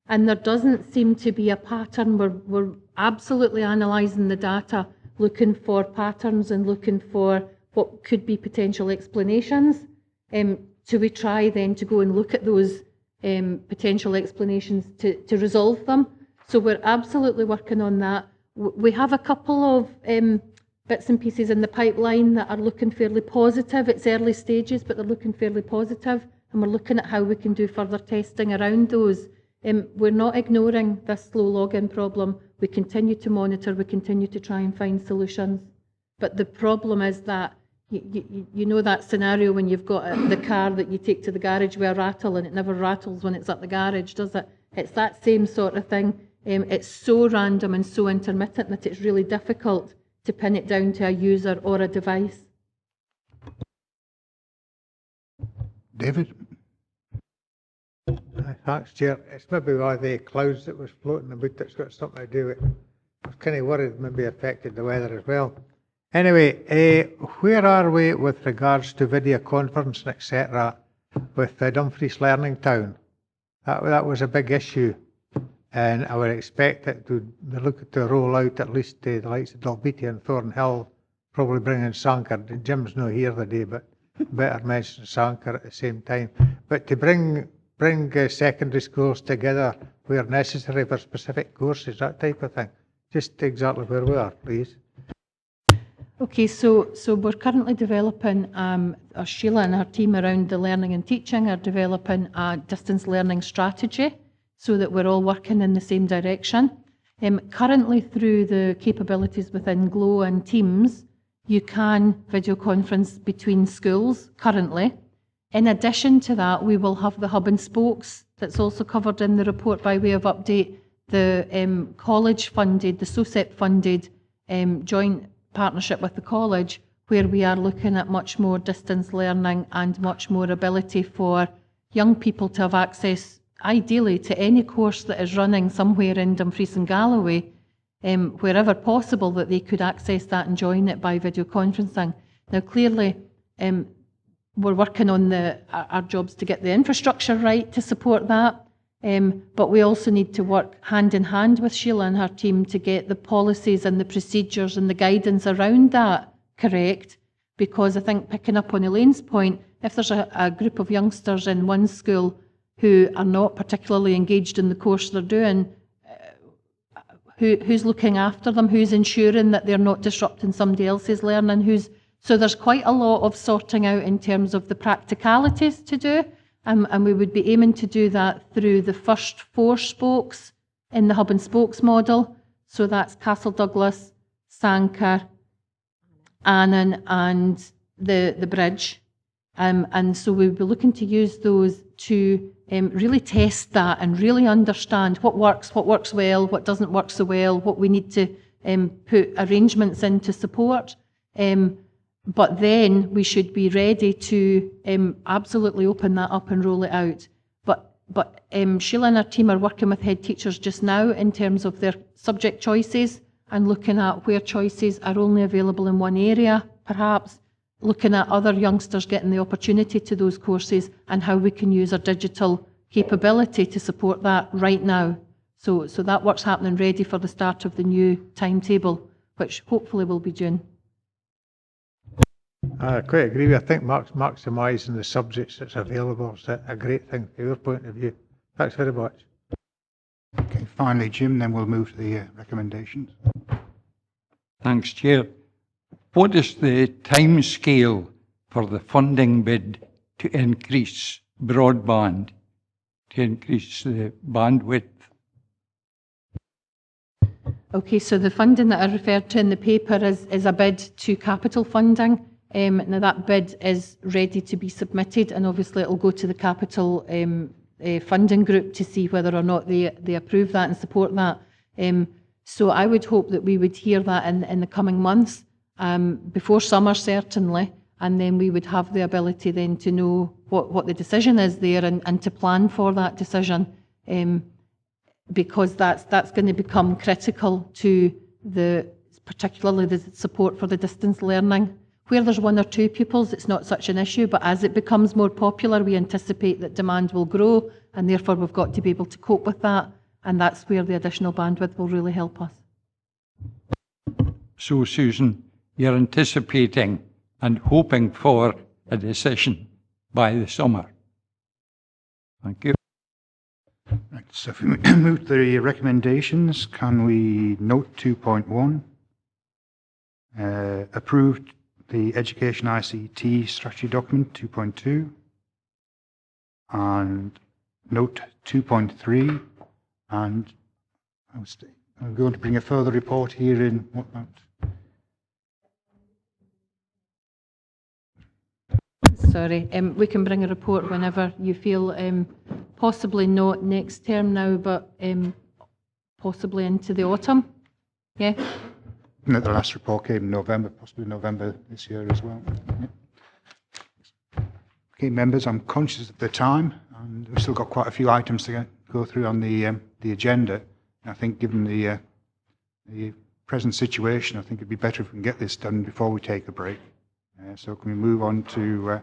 And there doesn't seem to be a pattern. We're absolutely analysing the data, looking for patterns and looking for what could be potential explanations. So we try then to go and look at those potential explanations to resolve them. So we're absolutely working on that. We have a couple of bits and pieces in the pipeline that are looking fairly positive. It's early stages, but they're looking fairly positive, and we're looking at how we can do further testing around those. We're not ignoring this slow login problem. We continue to monitor, we continue to try and find solutions. But the problem is that you know that scenario when you've got the car that you take to the garage with a rattle and it never rattles when it's at the garage, does it? It's that same sort of thing. It's so random and so intermittent that it's really difficult to pin it down to a user or a device. David? Thanks, Chair. It's maybe one of the clouds that was floating about that's got something to do with it. I was kind of worried maybe affected the weather as well. Anyway, where are we with regards to video conferencing, etc., with Dumfries Learning Town? That was a big issue, and I would expect it to look to roll out at least the likes of Dalbeattie and Thornhill, probably bringing Sanker. Jim's not here today, but better mention Sanker at the same time. But to bring secondary schools together where necessary for specific courses, that type of thing. Just exactly where we are, please. Okay, so we're currently developing, Sheila and her team around the learning and teaching are developing a distance learning strategy so that we're all working in the same direction. Currently, through the capabilities within GLOW and Teams, you can video conference between schools currently. In addition to that, we will have the hub and spokes that's also covered in the report by way of update, the college funded, the SOCEP funded joint partnership with the college, where we are looking at much more distance learning and much more ability for young people to have access, ideally, to any course that is running somewhere in Dumfries and Galloway, wherever possible, that they could access that and join it by video conferencing. Now, clearly, we're working on our jobs to get the infrastructure right to support that, but we also need to work hand in hand with Sheila and her team to get the policies and the procedures and the guidance around that correct, because I think, picking up on Elaine's point, if there's a group of youngsters in one school who are not particularly engaged in the course they're doing, who's looking after them, who's ensuring that they're not disrupting somebody else's learning, so there's quite a lot of sorting out in terms of the practicalities to do, and we would be aiming to do that through the first 4 spokes in the hub and spokes model. So that's Castle Douglas, Sanker, Annan and the bridge. And so we'll be looking to use those to really test that and really understand what works well, what doesn't work so well, what we need to put arrangements in to support. But then we should be ready to absolutely open that up and roll it out. But Sheila and her team are working with head teachers just now in terms of their subject choices and looking at where choices are only available in one area, perhaps looking at other youngsters getting the opportunity to those courses and how we can use our digital capability to support that right now. So that work's happening, ready for the start of the new timetable, which hopefully will be June. I quite agree with you. I think maximising the subjects that's available is a great thing from your point of view. Thanks very much. Okay, finally, Jim, then we'll move to the recommendations. Thanks, Chair. What is the time scale for the funding bid to increase broadband, to increase the bandwidth? Okay, so the funding that I referred to in the paper is a bid to capital funding. Now that bid is ready to be submitted, and obviously it will go to the capital funding group to see whether or not they approve that and support that. So I would hope that we would hear that in the coming months, before summer certainly, and then we would have the ability then to know what the decision is there and to plan for that decision, because that's going to become critical to particularly the support for the distance learning. Where there's 1 or 2 pupils, it's not such an issue, but as it becomes more popular, we anticipate that demand will grow, and therefore we've got to be able to cope with that, and that's where the additional bandwidth will really help us. So, Susan, you're anticipating and hoping for a decision by the summer. Thank you. Right, so if we move to the recommendations, can we note 2.1? Approved the Education ICT Strategy Document 2.2, and note 2.3, and I'm going to bring a further report here in what month? Sorry, we can bring a report whenever you feel, possibly not next term now, but possibly into the autumn. Yeah. The last report came in November, possibly November this year as well. Yeah. Okay, members, I'm conscious of the time, and we've still got quite a few items to go through on the agenda. And I think, given the present situation, I think it'd be better if we can get this done before we take a break. So can we move on to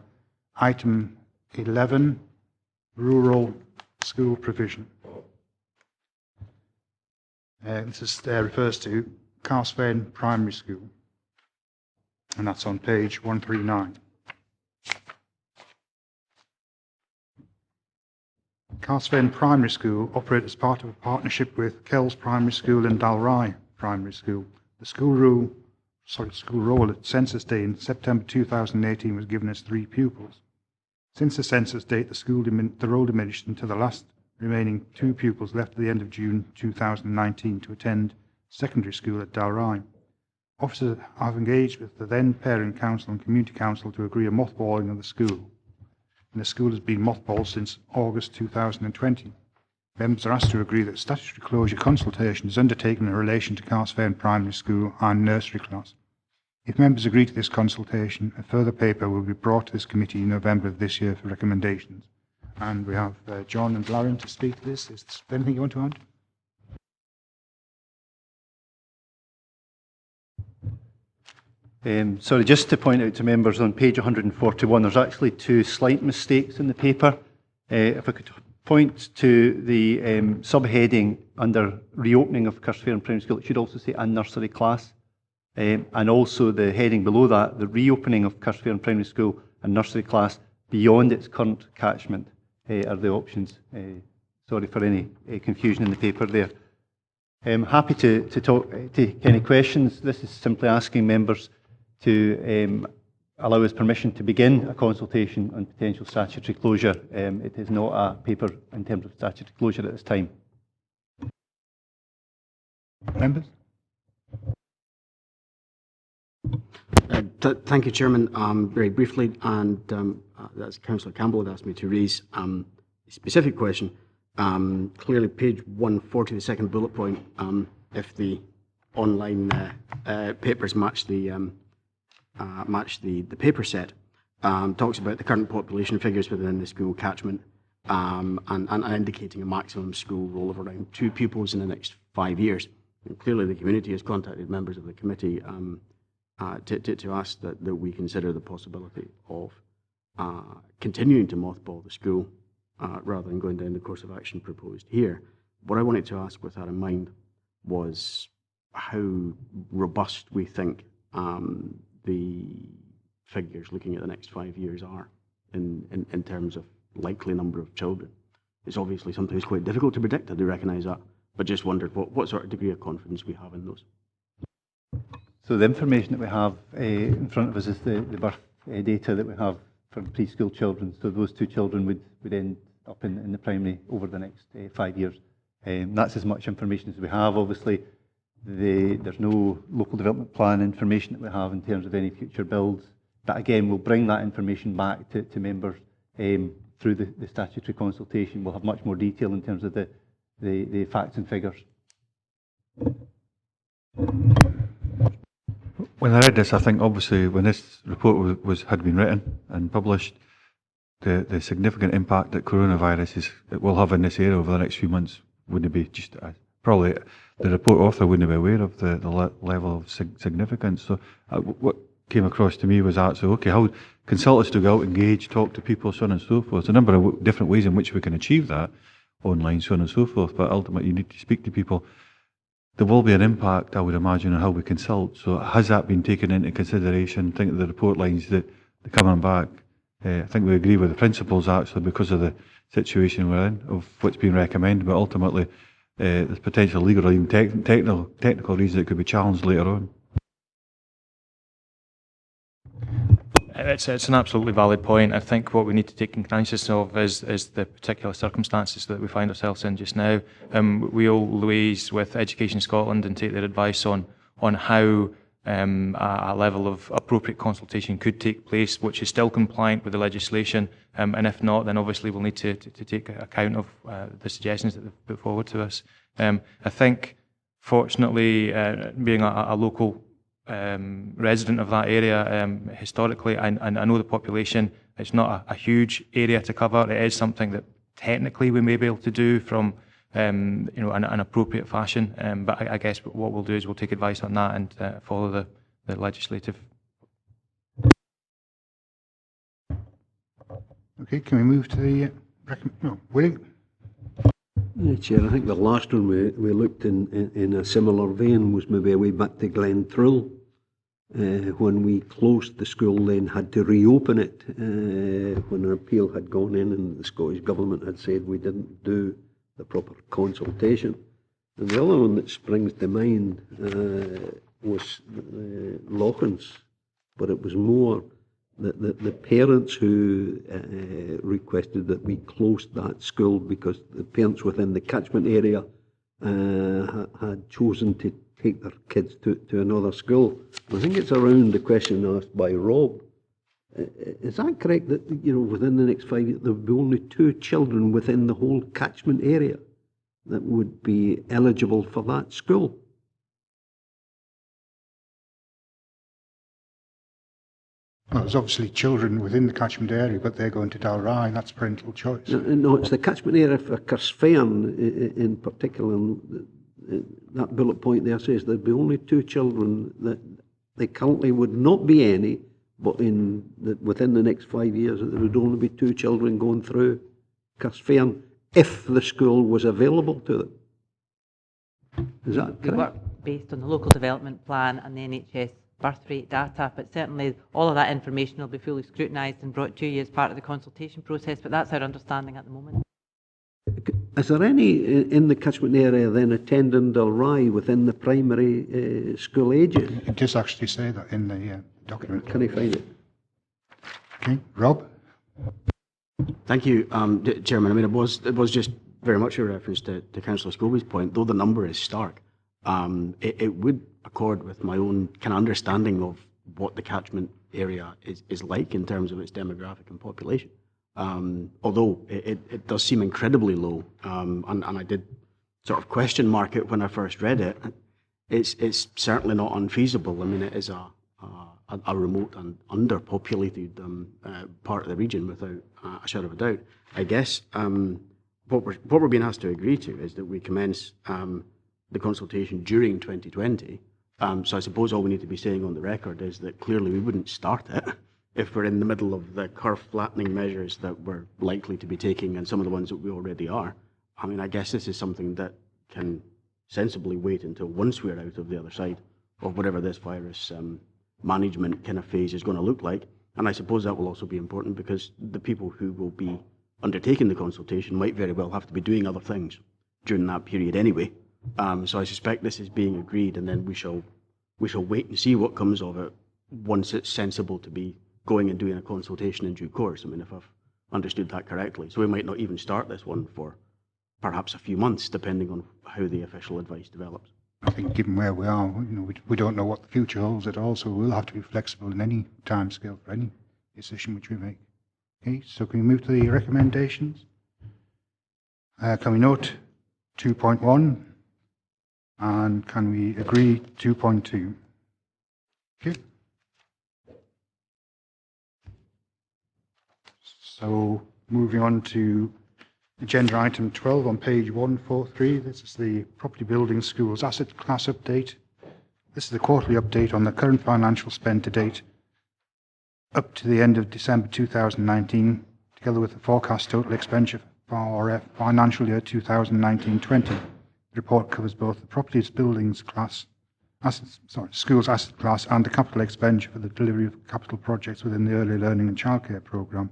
item 11, rural school provision. This refers to CARSPHAIRN Primary School, and that's on page 139. CARSPHAIRN Primary School operates as part of a partnership with Kells Primary School and Dalry Primary School. The school roll at census day in September 2018 was given as 3 pupils. Since the census date, the roll diminished until the last remaining 2 pupils left at the end of June 2019 to attend secondary school at Dalry. Officers have engaged with the then Parent Council and Community Council to agree a mothballing of the school, and the school has been mothballed since August 2020. Members are asked to agree that statutory closure consultation is undertaken in relation to CARSPHAIRN Primary School and nursery class. If members agree to this consultation, a further paper will be brought to this committee in November of this year for recommendations. And we have John and Laren to speak to this. Is there anything you want to add? Sorry, just to point out to members, on page 141, there's actually 2 slight mistakes in the paper. If I could point to the subheading under reopening of CARSPHAIRN Primary School, it should also say and nursery class. And also the heading below that, the reopening of CARSPHAIRN Primary School and nursery class beyond its current catchment are the options. Sorry for any confusion in the paper there. I'm happy to take any questions. This is simply asking members to allow us permission to begin a consultation on potential statutory closure. It is not a paper in terms of statutory closure at this time. Members? Thank you, Chairman. Very briefly, and as Councillor Campbell had asked me to raise a specific question. Clearly, page 140, the second bullet point, if the online papers match the paper set, talks about the current population figures within the school catchment and indicating a maximum school roll of around 2 pupils in the next 5 years. And clearly, the community has contacted members of the committee to ask that we consider the possibility of continuing to mothball the school rather than going down the course of action proposed here. What I wanted to ask with that in mind was how robust we think the figures looking at the next 5 years are in terms of likely number of children. It's obviously sometimes quite difficult to predict, I do recognise that, but just wondered what sort of degree of confidence we have in those. So the information that we have in front of us is the birth data that we have for preschool children. So those 2 children would end up in the primary over the next 5 years. That's as much information as we have. Obviously, There's no local development plan information that we have in terms of any future builds. But again, we'll bring that information back to members through the statutory consultation. We'll have much more detail in terms of the facts and figures. When I read this, I think obviously when this report had been written and published, the significant impact that coronavirus will have in this area over the next few months wouldn't be just probably the report author wouldn't be aware of the level of significance. So what came across to me was actually, okay, how consultants to go out, engage, talk to people, so on and so forth. There's a number of different ways in which we can achieve that online, so on and so forth, but ultimately you need to speak to people. There will be an impact, I would imagine, on how we consult. So has that been taken into consideration? Think of the report lines that are coming back. I think we agree with the principles actually because of the situation we're in, of what's being recommended, but ultimately there's potential legal or even technical reasons it could be challenged later on. It's an absolutely valid point. I think what we need to take cognizance of is the particular circumstances that we find ourselves in just now. We all liaise with Education Scotland and take their advice on how a level of appropriate consultation could take place, which is still compliant with the legislation, and if not, then obviously we'll need to take account of the suggestions that they've put forward to us. I think, fortunately, being a local resident of that area, historically, I know the population. It's not a huge area to cover. It is something that technically we may be able to do from an appropriate fashion. But I guess what we'll do is we'll take advice on that and follow the legislative. Okay, can we move to the William? Yeah, Chair, I think the last one we looked in a similar vein was maybe a way back to Glenthrill, when we closed the school, then had to reopen it when an appeal had gone in and the Scottish Government had said we didn't do the proper consultation. And the other one that springs to mind was Lawkins, but it was more the parents who requested that we closed that school because the parents within the catchment area had chosen to take their kids to another school. I think it's around the question asked by Rob. Is that correct that within the next 5 years there will be only 2 children within the whole catchment area that would be eligible for that school? Well, there's obviously children within the catchment area, but they're going to Dalry. That's parental choice. No, it's the catchment area for CARSPHAIRN in particular. That bullet point there says there'd be only 2 children, that they currently would not be any, but within the next 5 years there would only be 2 children going through CARSPHAIRN if the school was available to them. Is that correct? We work based on the local development plan and the NHS birth rate data, but certainly all of that information will be fully scrutinised and brought to you as part of the consultation process, but that's our understanding at the moment. Is there any in the catchment area then attending Dalry within the primary school ages? It does actually say that in the document. Can I find it? Okay, Rob? Thank you, Chairman. I mean, it was just very much a reference to Councillor Scobie's point. Though the number is stark, it would accord with my own kind of understanding of what the catchment area is like in terms of its demographic and population. Although it does seem incredibly low, and I did sort of question mark it when I first read it. It's certainly not unfeasible. I mean, it is a remote and underpopulated part of the region without a shadow of a doubt. I guess what we're being asked to agree to is that we commence the consultation during 2020. So I suppose all we need to be saying on the record is that clearly we wouldn't start it if we're in the middle of the curve flattening measures that we're likely to be taking and some of the ones that we already are. I mean, I guess this is something that can sensibly wait until once we're out of the other side of whatever this virus management kind of phase is going to look like. And I suppose that will also be important because the people who will be undertaking the consultation might very well have to be doing other things during that period anyway. So I suspect this is being agreed, and then we shall wait and see what comes of it once it's sensible to be going and doing a consultation in due course. I mean, if I've understood that correctly. So we might not even start this one for perhaps a few months, depending on how the official advice develops. I think given where we are, we don't know what the future holds at all, so we'll have to be flexible in any timescale for any decision which we make. Okay, so can we move to the recommendations? Can we note 2.1? And can we agree 2.2? Okay. So moving on to agenda item 12 on page 143. This is the property building schools asset class update. This is the quarterly update on the current financial spend to date up to the end of December 2019, together with the forecast total expenditure for financial year 2019-20. The report covers both the properties buildings class, schools asset class and the capital expenditure for the delivery of capital projects within the early learning and childcare programme.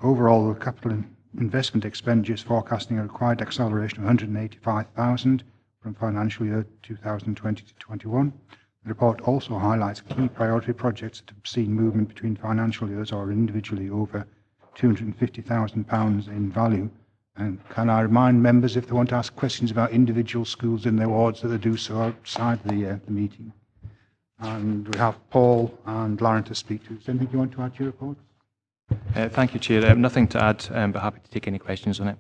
Overall, the capital investment expenditure is forecasting a required acceleration of 185,000 from financial year 2020 to 21. The report also highlights key priority projects that have seen movement between financial years or individually over £250,000 in value. And can I remind members, if they want to ask questions about individual schools in their wards, that they do so outside the meeting. And we have Paul and Lauren to speak to. Is there anything you want to add to your report? Thank you, Chair. Nothing to add, but happy to take any questions on it.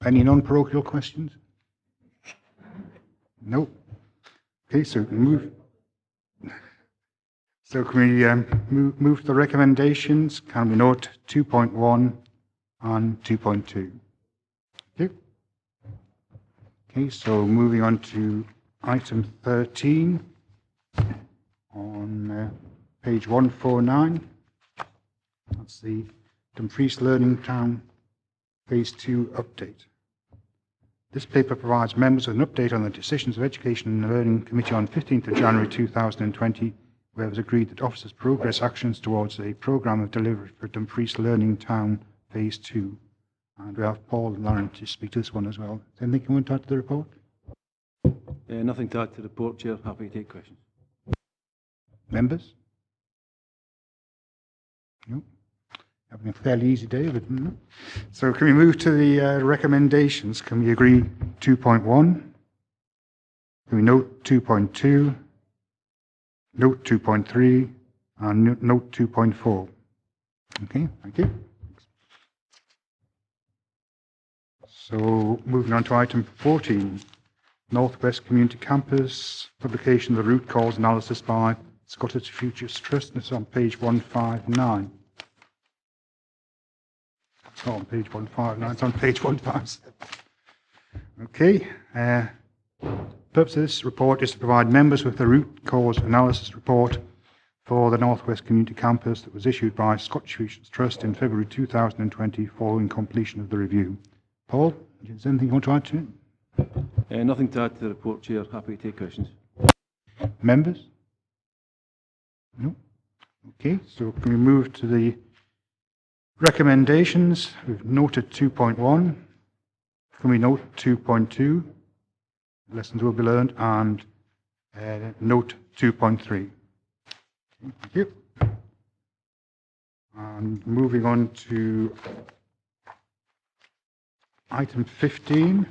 Any non-parochial questions? No. Okay, so we can move. So can we move to the recommendations? Can we note 2.1 and 2.2? Okay. Okay, so moving on to item 13 on page 149. That's the Dumfries Learning Town Phase 2 update. This paper provides members with an update on the decisions of Education and Learning Committee on 15th of January 2020, where it was agreed that officers progress actions towards a programme of delivery for Dumfries Learning Town Phase 2. And we have Paul and Lauren to speak to this one as well. Is there anything you want to add to the report? Nothing to add to the report, Chair. Happy to take questions. Members? No. Having a fairly easy day of it, isn't it? So can we move to the recommendations? Can we agree 2.1? Can we note 2.2? Note 2.3? And note 2.4? Okay, thank you. So moving on to item 14, Northwest Community Campus, publication of the root cause analysis by Scottish Futures Trust, and it's on page 159. It's not on page 159, it's on page 157. Okay. Purpose of this report is to provide members with the root cause analysis report for the Northwest Community Campus that was issued by Scottish Futures Trust in February 2020 following completion of the review. Paul, is there anything you want to add to it? Nothing to add to the report, Chair. Happy to take questions. Members? No? Okay, so can we move to the recommendations? We've noted 2.1. Can we note 2.2? Lessons will be learned, and note 2.3. Thank you. And moving on to item 15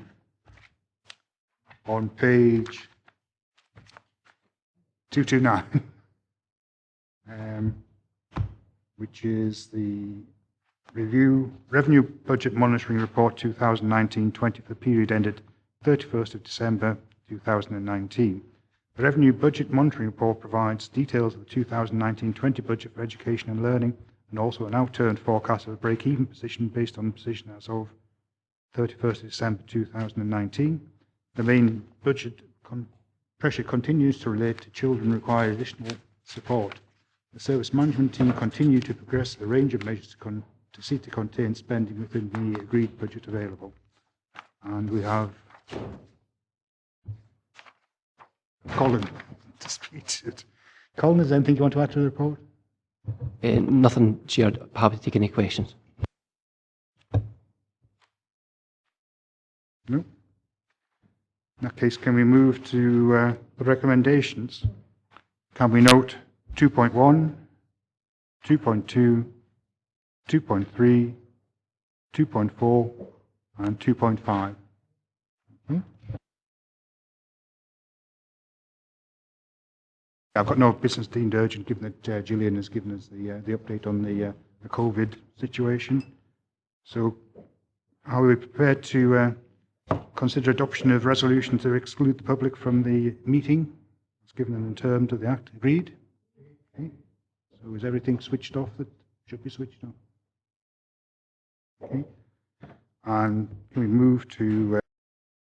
on page 229, which is the Revenue Budget Monitoring Report 2019-20 for the period ended 31st of December 2019. The Revenue Budget Monitoring Report provides details of the 2019-20 budget for education and learning, and also an outturned forecast of a break-even position based on the position as of 31st of December 2019. The main budget pressure continues to relate to children who require additional support. The service management team continue to progress a range of measures to seek to contain spending within the agreed budget available. And we have Colin to speak to it. Colin, is there anything you want to add to the report? Nothing, Chair. Happy to take any questions. No? In that case, can we move to the recommendations? Can we note 2.1, 2.2, 2.3, 2.4, and 2.5? I've got no business deemed urgent, given that Gillian has given us the update on the COVID situation. So, are we prepared to consider adoption of resolution to exclude the public from the meeting? It's given in terms of the Act. Agreed? Okay. So, is everything switched off that should be switched off? Okay. And can we move to